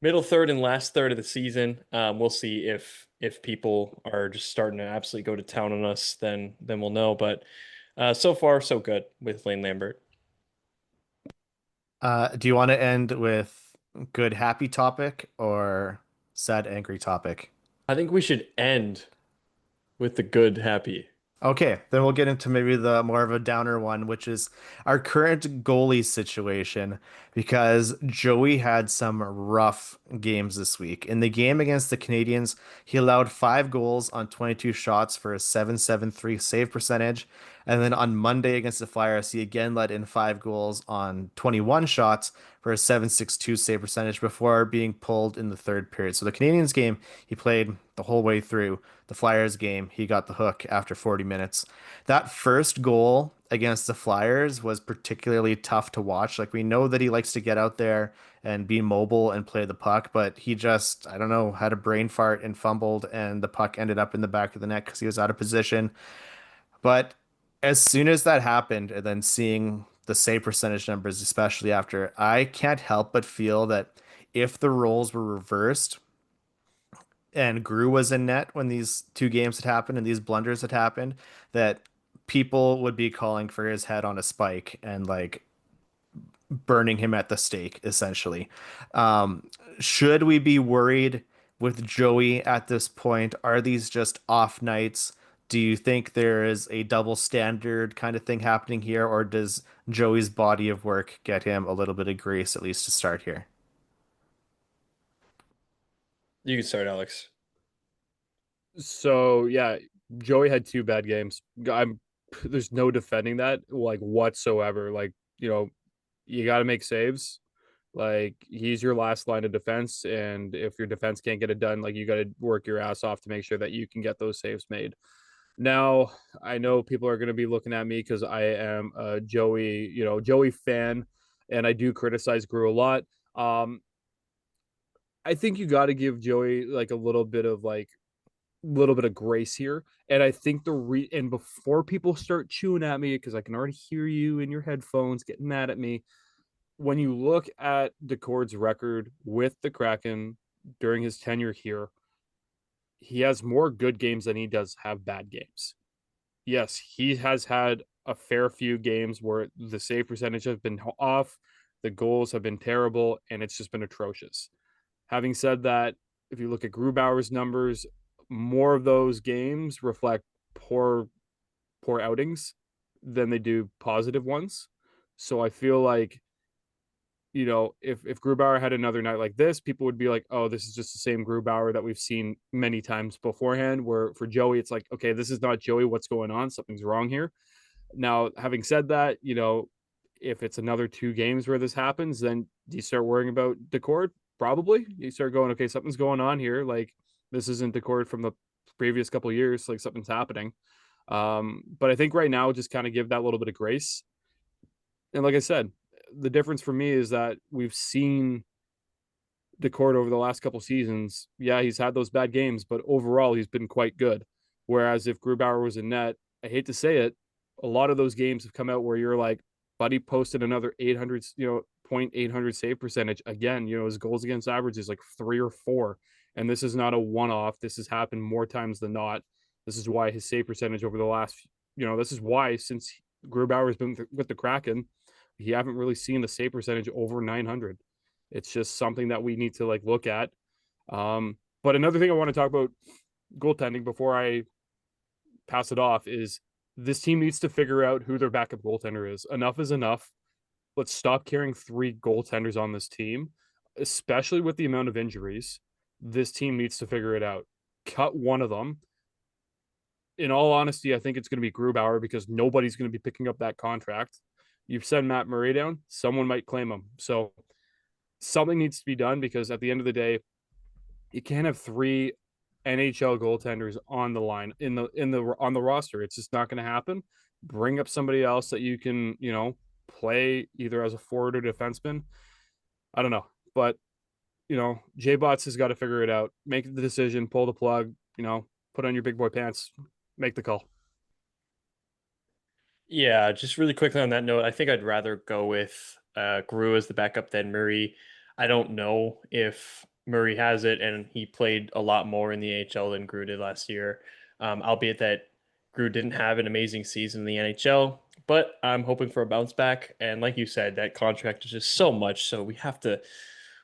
middle third and last third of the season. We'll see if people are just starting to absolutely go to town on us, then we'll know. But so far, so good with Lane Lambert. Do you want to end with good happy topic or sad angry topic? I think we should end with the good happy. Okay, then we'll get into maybe the more of a downer one, which is our current goalie situation, because Joey had some rough games this week. In the game against the Canadiens, he allowed 5 goals on 22 shots for a 7.73 save percentage. And then on Monday against the Flyers, he again let in 5 goals on 21 shots for a 7.62 save percentage before being pulled in the third period. So the Canadiens game, he played the whole way through. The Flyers game, he got the hook after 40 minutes. That first goal against the Flyers was particularly tough to watch. Like, we know that he likes to get out there and be mobile and play the puck, but he just, I don't know, had a brain fart and fumbled, and the puck ended up in the back of the net because he was out of position. But as soon as that happened, and then seeing the save percentage numbers, especially after, I can't help but feel that if the roles were reversed and Gru was in net when these 2 games had happened and these blunders had happened, that people would be calling for his head on a spike and like burning him at the stake, essentially. Should we be worried with Joey at this point? Are these just off nights? Do you think there is a double standard kind of thing happening here, or does Joey's body of work get him a little bit of grace, at least to start here? You can start, Alex. So yeah, Joey had 2 bad games. There's no defending that like whatsoever. Like, you got to make saves. Like, he's your last line of defense, and if your defense can't get it done, like, you got to work your ass off to make sure that you can get those saves made. Now, I know people are going to be looking at me because I am a Joey fan, and I do criticize Gru a lot. I think you got to give Joey like a little bit of grace here. And I think and before people start chewing at me, because I can already hear you in your headphones getting mad at me, when you look at Decord's record with the Kraken during his tenure here, he has more good games than he does have bad games. Yes, he has had a fair few games where the save percentage has been off, the goals have been terrible, and it's just been atrocious. Having said that, if you look at Grubauer's numbers, more of those games reflect poor outings than they do positive ones. So I feel like, if Grubauer had another night like this, people would be like, oh, this is just the same Grubauer that we've seen many times beforehand, where for Joey, it's like, okay, this is not Joey. What's going on? Something's wrong here. Now, having said that, if it's another 2 games where this happens, then do you start worrying about Decord? Probably. You start going, okay, something's going on here. Like, this isn't Decord from the previous couple of years. Like, something's happening. But I think right now, just kind of give that little bit of grace. And like I said, the difference for me is that we've seen Decord over the last couple seasons. Yeah, he's had those bad games, but overall, he's been quite good. Whereas if Grubauer was in net, I hate to say it, a lot of those games have come out where you're like, buddy posted another 800, 0.800 save percentage. Again, his goals against average is like 3 or 4. And this is not a one-off. This has happened more times than not. This is why his save percentage over the last, this is why since Grubauer has been with the Kraken, you haven't really seen the save percentage over 900. It's just something that we need to like look at. But another thing I want to talk about goaltending before I pass it off is this team needs to figure out who their backup goaltender is. Enough is enough. Let's stop carrying 3 goaltenders on this team, especially with the amount of injuries. This team needs to figure it out. Cut one of them. In all honesty, I think it's going to be Grubauer because nobody's going to be picking up that contract. You've sent Matt Murray down, someone might claim him. So something needs to be done because at the end of the day, you can't have 3 NHL goaltenders on the line on the roster. It's just not going to happen. bring up somebody else that you can, play either as a forward or defenseman. I don't know, but J Bots has got to figure it out, make the decision, pull the plug, put on your big boy pants, make the call. Yeah, just really quickly on that note, I think I'd rather go with Grew as the backup than Murray. I don't know if Murray has it, and he played a lot more in the AHL than Grew did last year. Albeit that Grew didn't have an amazing season in the NHL, but I'm hoping for a bounce back. And like you said, that contract is just so much, so we have to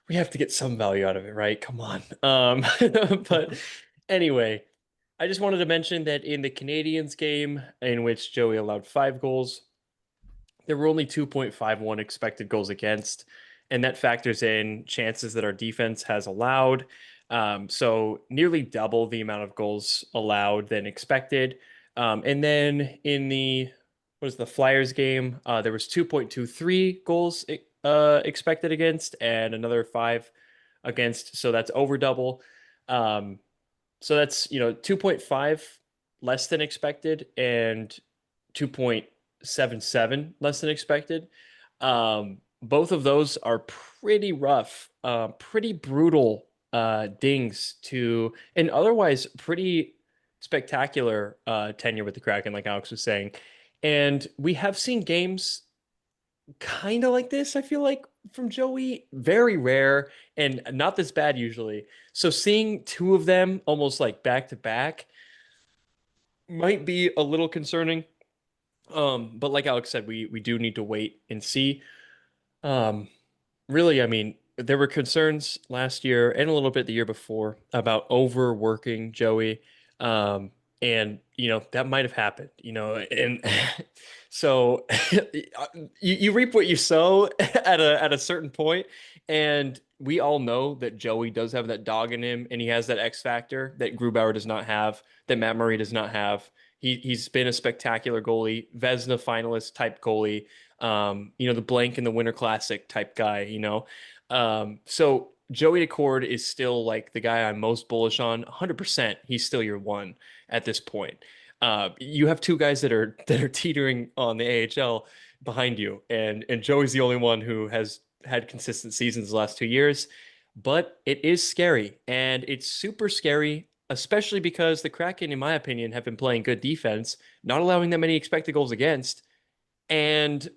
get some value out of it, right? Come on. But anyway, I just wanted to mention that in the Canadiens game, in which Joey allowed 5 goals, there were only 2.51 expected goals against, and that factors in chances that our defense has allowed. So nearly double the amount of goals allowed than expected. And then in the Flyers game, there was 2.23 goals expected against, and another 5 against. So that's over double. So that's 2.5 less than expected and 2.77 less than expected. Both of those are pretty rough, pretty brutal dings to an otherwise pretty spectacular tenure with the Kraken, like Alex was saying. And we have seen games kind of like this, I feel like, from Joey. Very rare and not this bad usually. So seeing 2 of them almost like back to back might be a little concerning. But like Alex said, we do need to wait and see. Um, Really, I mean, there were concerns last year and a little bit the year before about overworking Joey. Um, and that might have happened, and so you reap what you sow at a certain point. And we all know that Joey does have that dog in him, and he has that X factor that Grubauer does not have, that Matt Murray does not have. He's been a spectacular goalie, Vezina finalist type goalie, the blank in the Winter Classic type guy. So Joey Daccord is still like the guy I'm most bullish on. 100%, he's still your one at this point. You have 2 guys that are teetering on the AHL behind you, and Joey's the only one who has had consistent seasons the last 2 years. But it is scary, and it's super scary, especially because the Kraken, in my opinion, have been playing good defense, not allowing that many expected goals against, and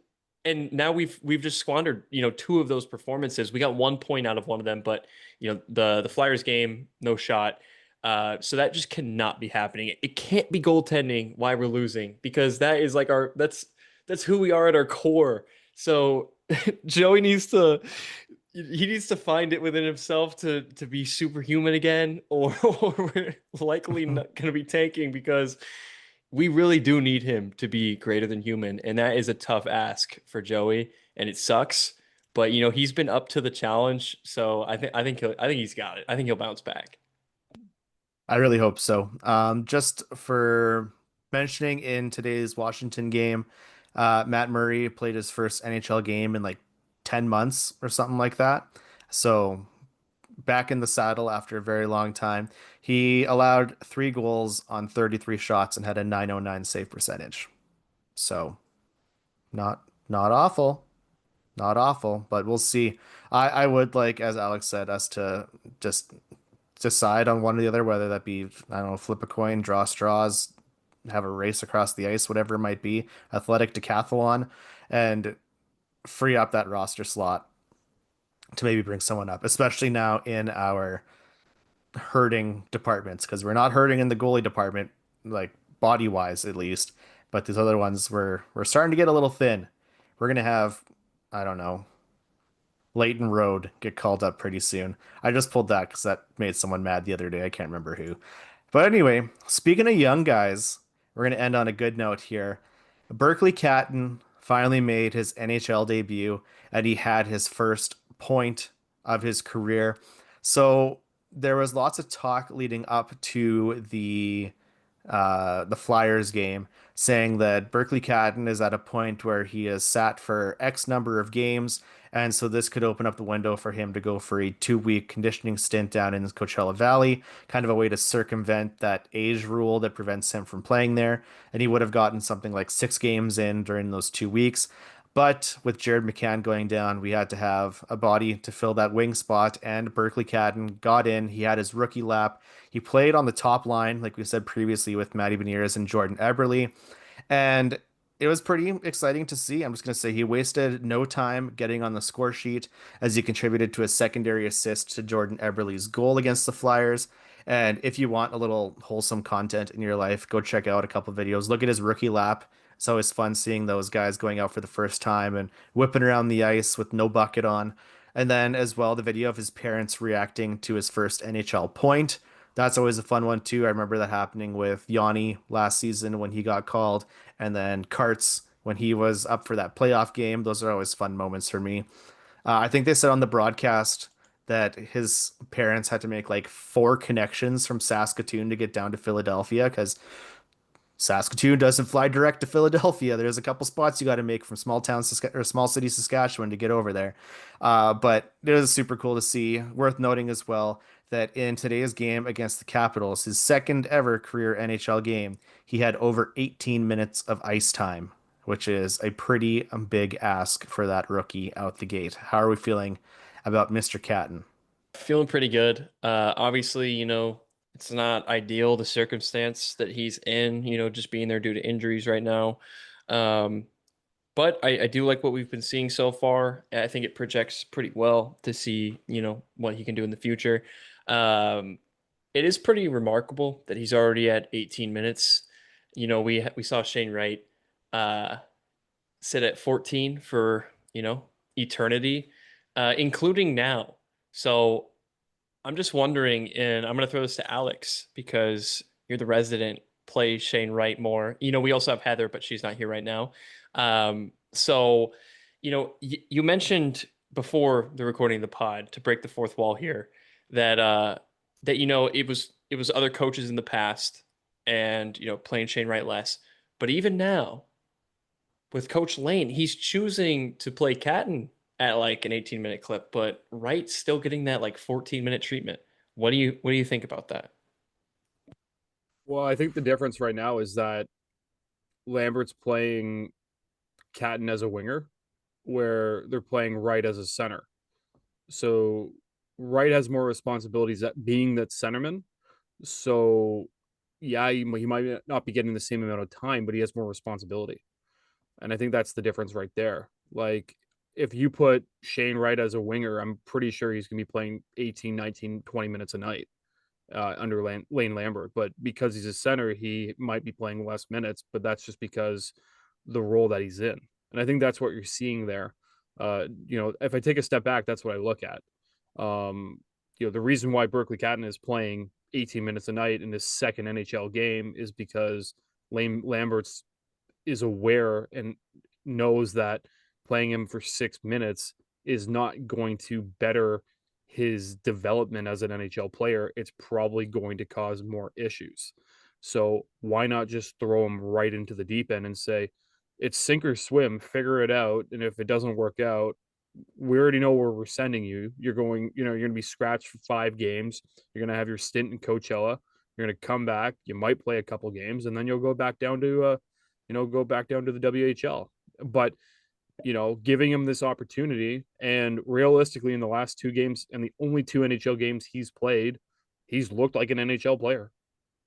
now we've just squandered 2 of those performances. We got 1 point out of one of them, but the Flyers game, no shot. So that just cannot be happening. It can't be goaltending why we're losing, because that is like that's who we are at our core. So Joey needs to find it within himself to be superhuman again, or we're likely not going to be tanking, because we really do need him to be greater than human, and that is a tough ask for Joey, and it sucks. But he's been up to the challenge, so I think he's got it. I think he'll bounce back. I really hope so. Just for mentioning, in today's Washington game, Matt Murray played his first NHL game in like 10 months or something like that. So back in the saddle after a very long time. He allowed 3 goals on 33 shots and had a 909 save percentage. So not awful. Not awful, but we'll see. I would like, as Alex said, us to just decide on one or the other, whether that be, I don't know, flip a coin, draw straws, have a race across the ice, whatever it might be, athletic decathlon, and free up that roster slot to maybe bring someone up, especially now in our hurting departments, because we're not hurting in the goalie department, like body wise at least, but these other ones we're starting to get a little thin. We're gonna have, I don't know, Leighton Road get called up pretty soon. I just pulled that because that made someone mad the other day. I can't remember who. But anyway, speaking of young guys, we're going to end on a good note here. Berkly Catton finally made his NHL debut, and he had his first point of his career. So there was lots of talk leading up to the the Flyers game, saying that Berkly Catton is at a point where he has sat for X number of games, and so this could open up the window for him to go for a 2-week conditioning stint down in Coachella Valley, kind of a way to circumvent that age rule that prevents him from playing there. And he would have gotten something like 6 games in during those 2 weeks. But with Jared McCann going down, we had to have a body to fill that wing spot, and Berkly Catton got in. He had his rookie lap. He played on the top line, like we said previously, with Matty Beniers and Jordan Eberle, and it was pretty exciting to see. I'm just going to say he wasted no time getting on the score sheet as he contributed to a secondary assist to Jordan Eberle's goal against the Flyers. And if you want a little wholesome content in your life, go check out a couple videos. Look at his rookie lap. It's always fun seeing those guys going out for the first time and whipping around the ice with no bucket on. And then as well, the video of his parents reacting to his first NHL point. That's always a fun one too. I remember that happening with Yanni last season when he got called, and then Karts when he was up for that playoff game. Those are always fun moments for me. I think they said on the broadcast that his parents had to make like 4 connections from Saskatoon to get down to Philadelphia because Saskatoon doesn't fly direct to Philadelphia. There's a couple spots you got to make from small town or small city Saskatchewan to get over there. But it was super cool to see. Worth noting as well that in today's game against the Capitals, his second ever career NHL game, he had over 18 minutes of ice time, which is a pretty big ask for that rookie out the gate. How are we feeling about Mr. Catton? Feeling pretty good. Obviously, it's not ideal, the circumstance that he's in, just being there due to injuries right now. But I do like what we've been seeing so far. I think it projects pretty well to see, what he can do in the future. It is pretty remarkable that he's already at 18 minutes. We saw Shane Wright sit at 14 for, eternity, including now. So I'm just wondering, and I'm going to throw this to Alex because you're the resident, play Shane Wright more. We also have Heather, but she's not here right now. So, you mentioned before the recording of the pod, to break the fourth wall here, that it was other coaches in the past and, playing Shane Wright less. But even now, with Coach Lane, he's choosing to play Catton at like an 18-minute clip, but Wright's still getting that like 14-minute treatment. What do you think about that? Well, I think the difference right now is that Lambert's playing Catton as a winger, where they're playing Wright as a center. So Wright has more responsibilities at being that centerman. So yeah, he might not be getting the same amount of time, but he has more responsibility. And I think that's the difference right there. Like, if you put Shane Wright as a winger, I'm pretty sure he's going to be playing 18, 19, 20 minutes a night under Lane Lambert. But because he's a center, he might be playing less minutes, but that's just because the role that he's in. And I think that's what you're seeing there. If I take a step back, that's what I look at. The reason why Berkly Catton is playing 18 minutes a night in his second NHL game is because Lane Lambert's is aware and knows that playing him for 6 minutes is not going to better his development as an NHL player. It's probably going to cause more issues. So why not just throw him right into the deep end and say, it's sink or swim, figure it out. And if it doesn't work out, we already know where we're sending you. You're going to be scratched for 5 games. You're going to have your stint in Coachella. You're going to come back. You might play a couple games and then you'll go back down to, the WHL. But, giving him this opportunity, and realistically in the last 2 games and the only 2 NHL games he's played, he's looked like an NHL player.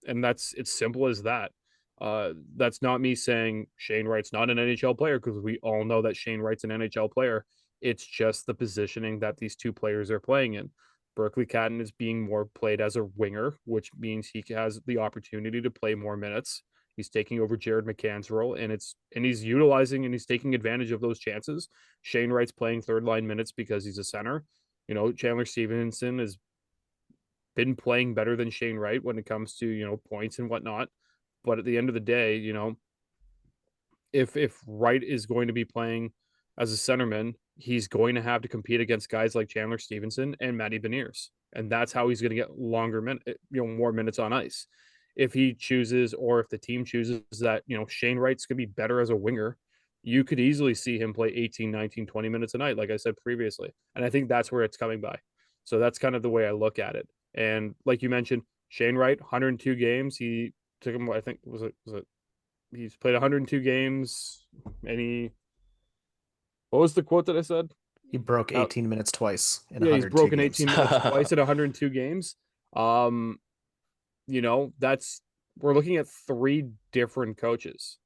And it's simple as that. That's not me saying Shane Wright's not an NHL player, because we all know that Shane Wright's an NHL player. It's just the positioning that these 2 players are playing in. Berkly Catton is being more played as a winger, which means he has the opportunity to play more minutes. He's taking over Jared McCann's role, and he's utilizing and he's taking advantage of those chances. Shane Wright's playing third line minutes because he's a center. Chandler Stevenson has been playing better than Shane Wright when it comes to, points and whatnot. But at the end of the day, if Wright is going to be playing as a centerman, he's going to have to compete against guys like Chandler Stevenson and Matty Beniers. And that's how he's going to get more minutes on ice. if he chooses, or if the team chooses that, Shane Wright's going to be better as a winger, you could easily see him play 18, 19, 20 minutes a night, like I said previously. And I think that's where it's coming by. So that's kind of the way I look at it. And like you mentioned, Shane Wright, 102 games. He took him, I think, was it he's played 102 games. What was the quote that I said? He broke 18 minutes twice in Yeah, he's 102 broken games. 18 minutes twice in 102 games. We're looking at 3 different coaches.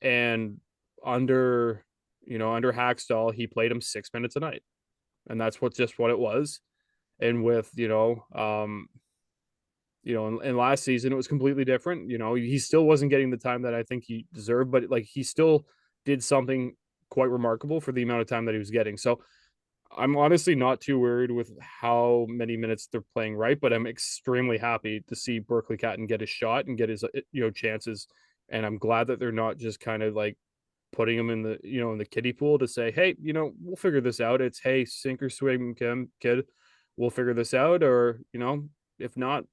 And under Hackstall, he played him 6 minutes a night. And that's what it was. And with, and last season it was completely different. He still wasn't getting the time that I think he deserved, but like he still did something quite remarkable for the amount of time that he was getting. So I'm honestly not too worried with how many minutes they're playing Wright, but I'm extremely happy to see Berkly Catton get his shot and get his chances. And I'm glad that they're not just kind of like putting him in the kiddie pool to say, hey, we'll figure this out. It's, hey, sink or swim, kid, we'll figure this out. Or, if not,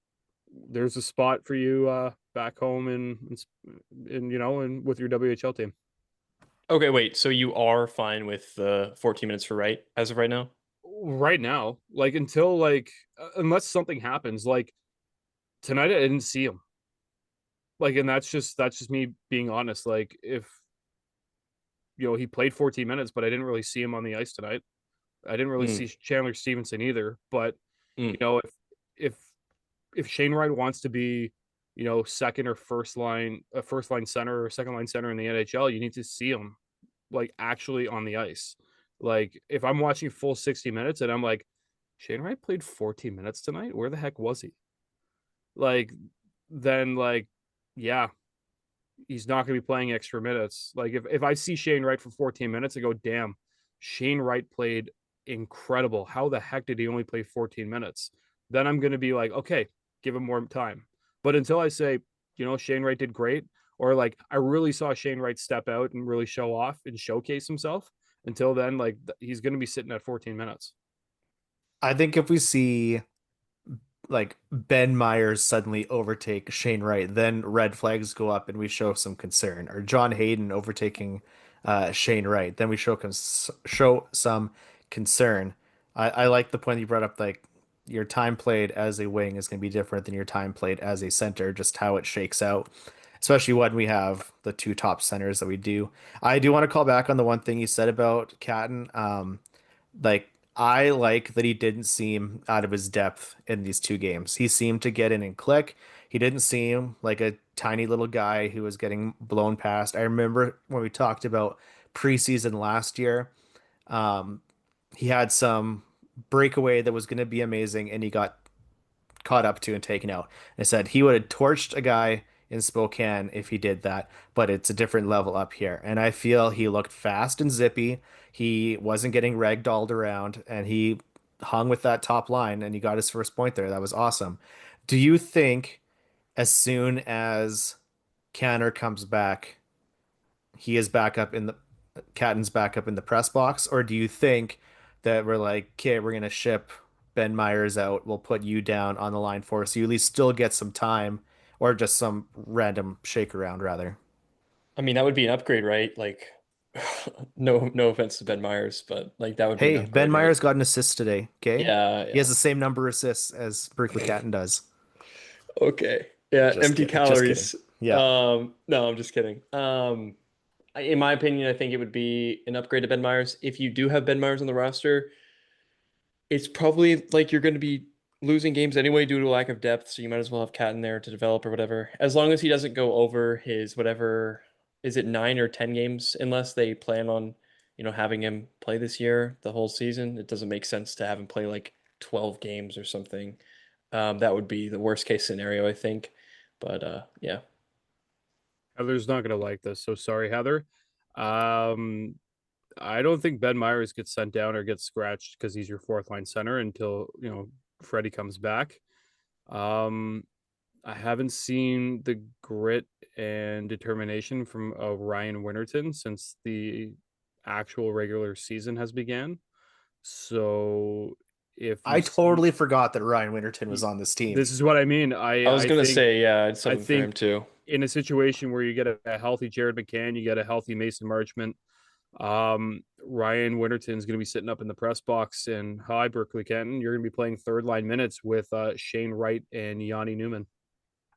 there's a spot for you back home and with your WHL team. Okay, wait. So you are fine with the 14 minutes for Wright as of right now? Right now, like until unless something happens, like tonight I didn't see him. Like, and that's just me being honest. Like, if he played 14 minutes, but I didn't really see him on the ice tonight. I didn't really see Chandler Stevenson either. But if Shane Wright wants to be, second or first line center or second line center in the NHL, you need to see him like actually on the ice. Like if I'm watching full 60 minutes and I'm like, Shane Wright played 14 minutes tonight, where the heck was he? Like, then yeah, he's not going to be playing extra minutes. Like if I see Shane Wright for 14 minutes, I go, damn, Shane Wright played incredible. How the heck did he only play 14 minutes? Then I'm going to be like, okay, give him more time. But until I say, Shane Wright did great, or like I really saw Shane Wright step out and really show off and showcase himself, until then, like he's going to be sitting at 14 minutes. I think if we see like Ben Myers suddenly overtake Shane Wright, then red flags go up and we show some concern. Or John Hayden overtaking Shane Wright, then we show some concern. I like the point you brought up, like your time played as a wing is going to be different than your time played as a center, just how it shakes out, especially when we have the 2 top centers that we do. I do want to call back on the one thing you said about Catton. Like I like that he didn't seem out of his depth in these 2 games. He seemed to get in and click. He didn't seem like a tiny little guy who was getting blown past. I remember when we talked about preseason last year, he had some breakaway that was going to be amazing, and he got caught up to and taken out. And I said he would have torched a guy in Spokane if he did that, but it's a different level up here. And I feel he looked fast and zippy. He wasn't getting ragdolled around, and he hung with that top line, and he got his first point there. That was awesome. Do you think as soon as Canner comes back, he is back up in the Catton's back up in the press box, or do you think that we're like, okay, we're gonna ship Ben Myers out, we'll put you down on the line for us, so you at least still get some time, or just some random shake around rather? I mean, that would be an upgrade, right? Like, no offense to Ben Myers, but like that would be an Hey, Ben upgrade, Myers right? got an assist today. Okay, Yeah, he has yeah. the same number of assists as Berkly Catton does. Okay. Yeah, Just empty kidding. Just kidding. calories. Yeah. No, I'm just kidding. In my opinion, I think it would be an upgrade to Ben Myers. If you do have Ben Myers on the roster, it's probably like you're going to be losing games anyway due to lack of depth, so you might as well have Cat in there to develop or whatever. As long as he doesn't go over his whatever, is it 9 or 10 games, unless they plan on, having him play this year, the whole season. It doesn't make sense to have him play like 12 games or something. That would be the worst case scenario, I think. But yeah. Heather's not going to like this, so sorry, Heather. I don't think Ben Myers gets sent down or gets scratched because he's your 4th line center until Freddie comes back. I haven't seen the grit and determination from Ryan Winterton since the actual regular season has began. So I totally forgot that Ryan Winterton was on this team. This is what I mean. I was going to say, yeah, it's something for him too. In a situation where you get a healthy Jared McCann, you get a healthy Mason Marchment, Ryan Winterton's going to be sitting up in the press box, and hi, Berkly Catton, you're going to be playing third line minutes with Shane Wright and Yanni Newman.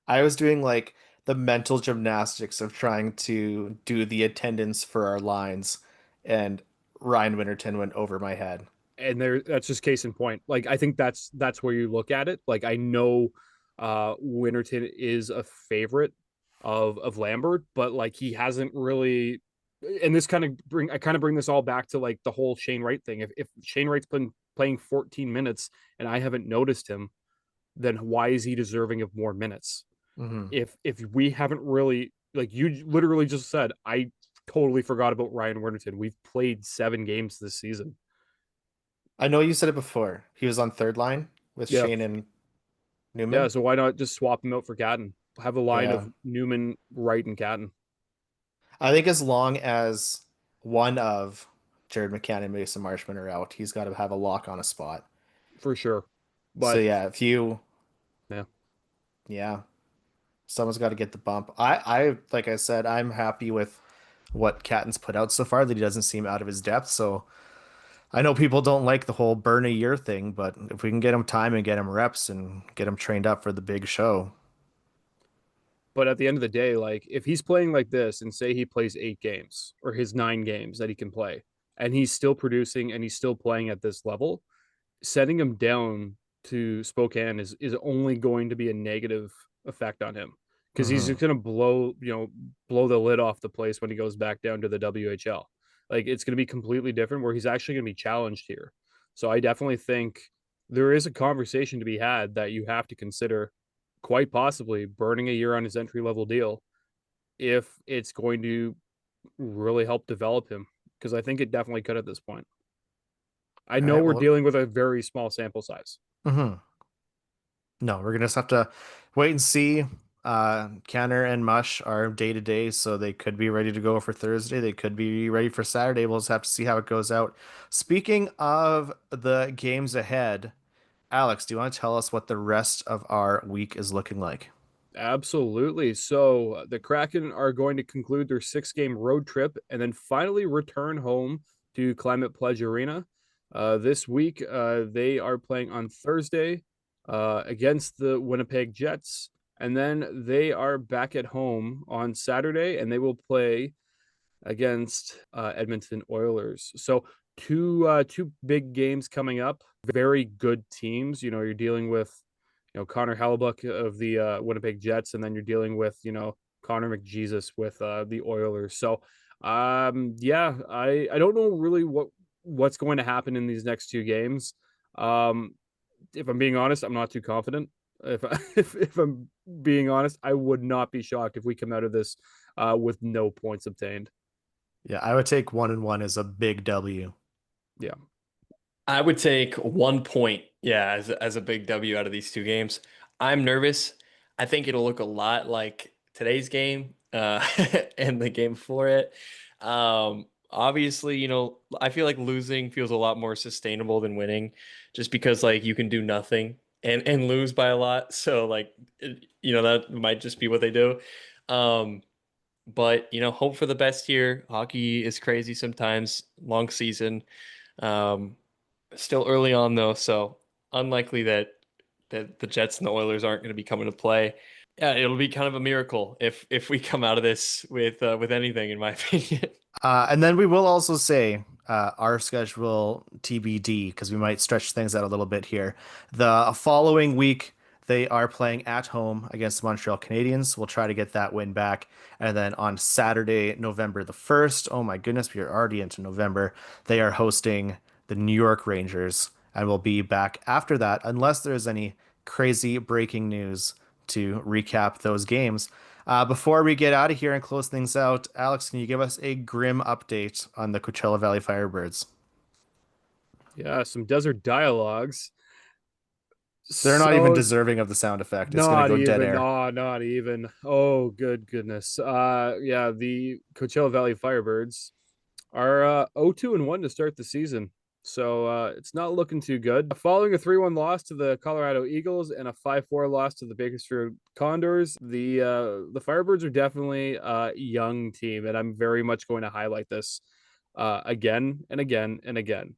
I was doing like the mental gymnastics of trying to do the attendance for our lines, and Ryan Winterton went over my head. And that's just case in point. Like, I think that's where you look at it. Like, I know Winterton is a favorite of Lambert, but like he hasn't really, and this kind of bring this all back to like the whole Shane Wright thing. If Shane Wright's been playing 14 minutes and I haven't noticed him, then why is he deserving of more minutes? Mm-hmm. If we haven't really, like you literally just said, I totally forgot about Ryan Winterton. We've played 7 games this season. I know you said it before. He was on third line with Shane and Newman. Yeah, so why not just swap him out for Catton? Have a line of Newman, Wright, and Catton. I think as long as one of Jared McCann and Mason Marchment are out, he's got to have a lock on a spot. For sure. But so yeah, if you someone's got to get the bump. I like I said, I'm happy with what Catton's put out so far, that he doesn't seem out of his depth. So I know people don't like the whole burn a year thing, but if we can get him time and get him reps and get him trained up for the big show. But at the end of the day, like if he's playing like this and say he plays 8 games or his 9 games that he can play, and he's still producing and he's still playing at this level, sending him down to Spokane is only going to be a negative effect on him, because he's just going to blow the lid off the place when he goes back down to the WHL. Like, it's going to be completely different, where he's actually going to be challenged here. So I definitely think there is a conversation to be had that you have to consider quite possibly burning a year on his entry-level deal if it's going to really help develop him, because I think it definitely could at this point. I know we're dealing with a very small sample size. No, we're going to just have to wait and see. Canner and Mush are day to day, so they could be ready to go for Thursday. They could be ready for Saturday. We'll just have to see how it goes out. Speaking of the games ahead, Alex, do you want to tell us what the rest of our week is looking like? Absolutely. So the Kraken are going to conclude their 6-game road trip and then finally return home to Climate Pledge Arena. This week, they are playing on Thursday against the Winnipeg Jets. And then they are back at home on Saturday, and they will play against Edmonton Oilers. So two big games coming up. Very good teams. You know, you're dealing with, Connor Hellebuyck of the Winnipeg Jets, and then you're dealing with, Connor McJesus with the Oilers. So, I don't know really what's going to happen in these next 2 games. If I'm being honest, I'm not too confident. If I'm being honest, I would not be shocked if we come out of this with no points obtained. Yeah, I would take 1-1 as a big W. Yeah, I would take 1 point. Yeah, as a big W out of these 2 games. I'm nervous. I think it'll look a lot like today's game and the game before it. Obviously, I feel like losing feels a lot more sustainable than winning, just because like you can do nothing and lose by a lot. So like, that might just be what they do. But hope for the best here. Hockey is crazy sometimes, long season. Still early on though, so unlikely that the Jets and the Oilers aren't going to be coming to play. Yeah, it'll be kind of a miracle if we come out of this with anything, in my opinion. And then we will also say our schedule TBD, because we might stretch things out a little bit here. The following week, they are playing at home against the Montreal Canadiens. We'll try to get that win back. And then on Saturday, November the 1st, oh my goodness, we are already into November, they are hosting the New York Rangers. And we'll be back after that, unless there's any crazy breaking news to recap those games. Before we get out of here and close things out, Alex, can you give us a grim update on the Coachella Valley Firebirds? Yeah, some desert dialogues. They're not even deserving of the sound effect. It's going to go dead air. No, not even. Oh, goodness. The Coachella Valley Firebirds are 0-2-1 to start the season. So it's not looking too good. Following a 3-1 loss to the Colorado Eagles and a 5-4 loss to the Bakersfield Condors, the Firebirds are definitely a young team, and I'm very much going to highlight this again and again and again.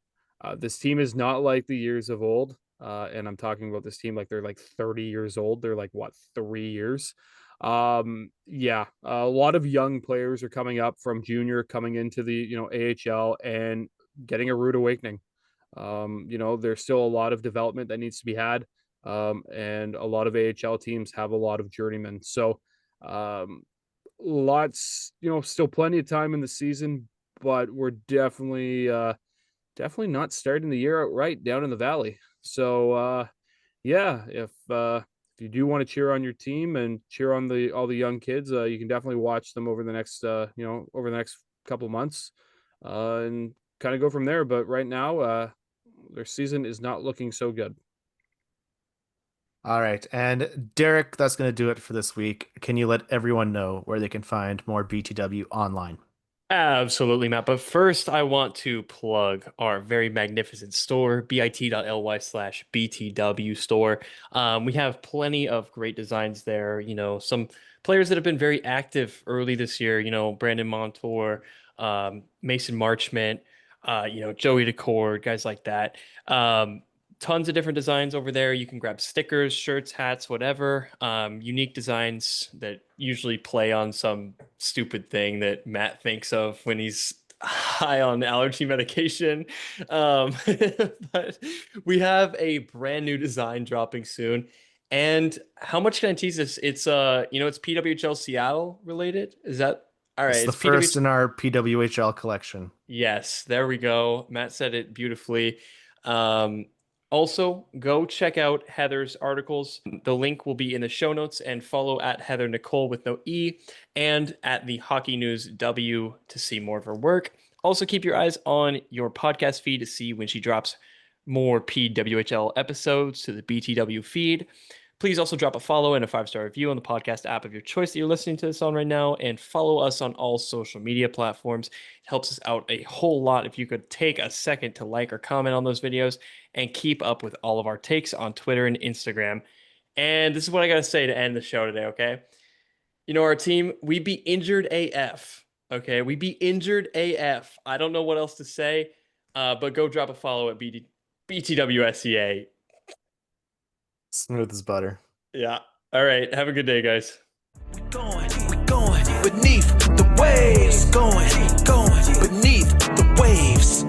This team is not like the years of old, and I'm talking about this team like they're like 30 years old. They're like, what, 3 years? A lot of young players are coming up from junior, coming into the AHL and getting a rude awakening. There's still a lot of development that needs to be had, and a lot of AHL teams have a lot of journeymen. So lots, still plenty of time in the season, but we're definitely not starting the year out right down in the valley. So if you do want to cheer on your team and cheer on all the young kids, you can definitely watch them over the next couple months, and kind of go from there. But right now, their season is not looking so good. All right. And Derek, that's going to do it for this week. Can you let everyone know where they can find more BTW online? Absolutely, Matt. But first, I want to plug our very magnificent store, bit.ly/BTW store. We have plenty of great designs there. Some players that have been very active early this year, Brandon Montour, Mason Marchment, Joey Decord, guys like that. Tons of different designs over there. You can grab stickers, shirts, hats, whatever. Unique designs that usually play on some stupid thing that Matt thinks of when he's high on allergy medication. But we have a brand new design dropping soon. And how much can I tease this? It's it's PWHL Seattle related. Is that all right? It's the first in our PWHL collection. Yes, there we go. Matt said it beautifully. Also, go check out Heather's articles. The link will be in the show notes, and follow at Heather Nicole with no E and at the Hockey News W to see more of her work. Also, keep your eyes on your podcast feed to see when she drops more PWHL episodes to the BTW feed. Please also drop a follow and a 5-star review on the podcast app of your choice that you're listening to this on right now, and follow us on all social media platforms. It helps us out a whole lot if you could take a second to like or comment on those videos, and keep up with all of our takes on Twitter and Instagram. And this is what I got to say to end the show today, okay? Our team, we be injured AF, okay? We be injured AF. I don't know what else to say, but go drop a follow at BTWSEA. Smooth as butter. Yeah. All right. Have a good day, guys. We going beneath the waves. Going beneath the waves.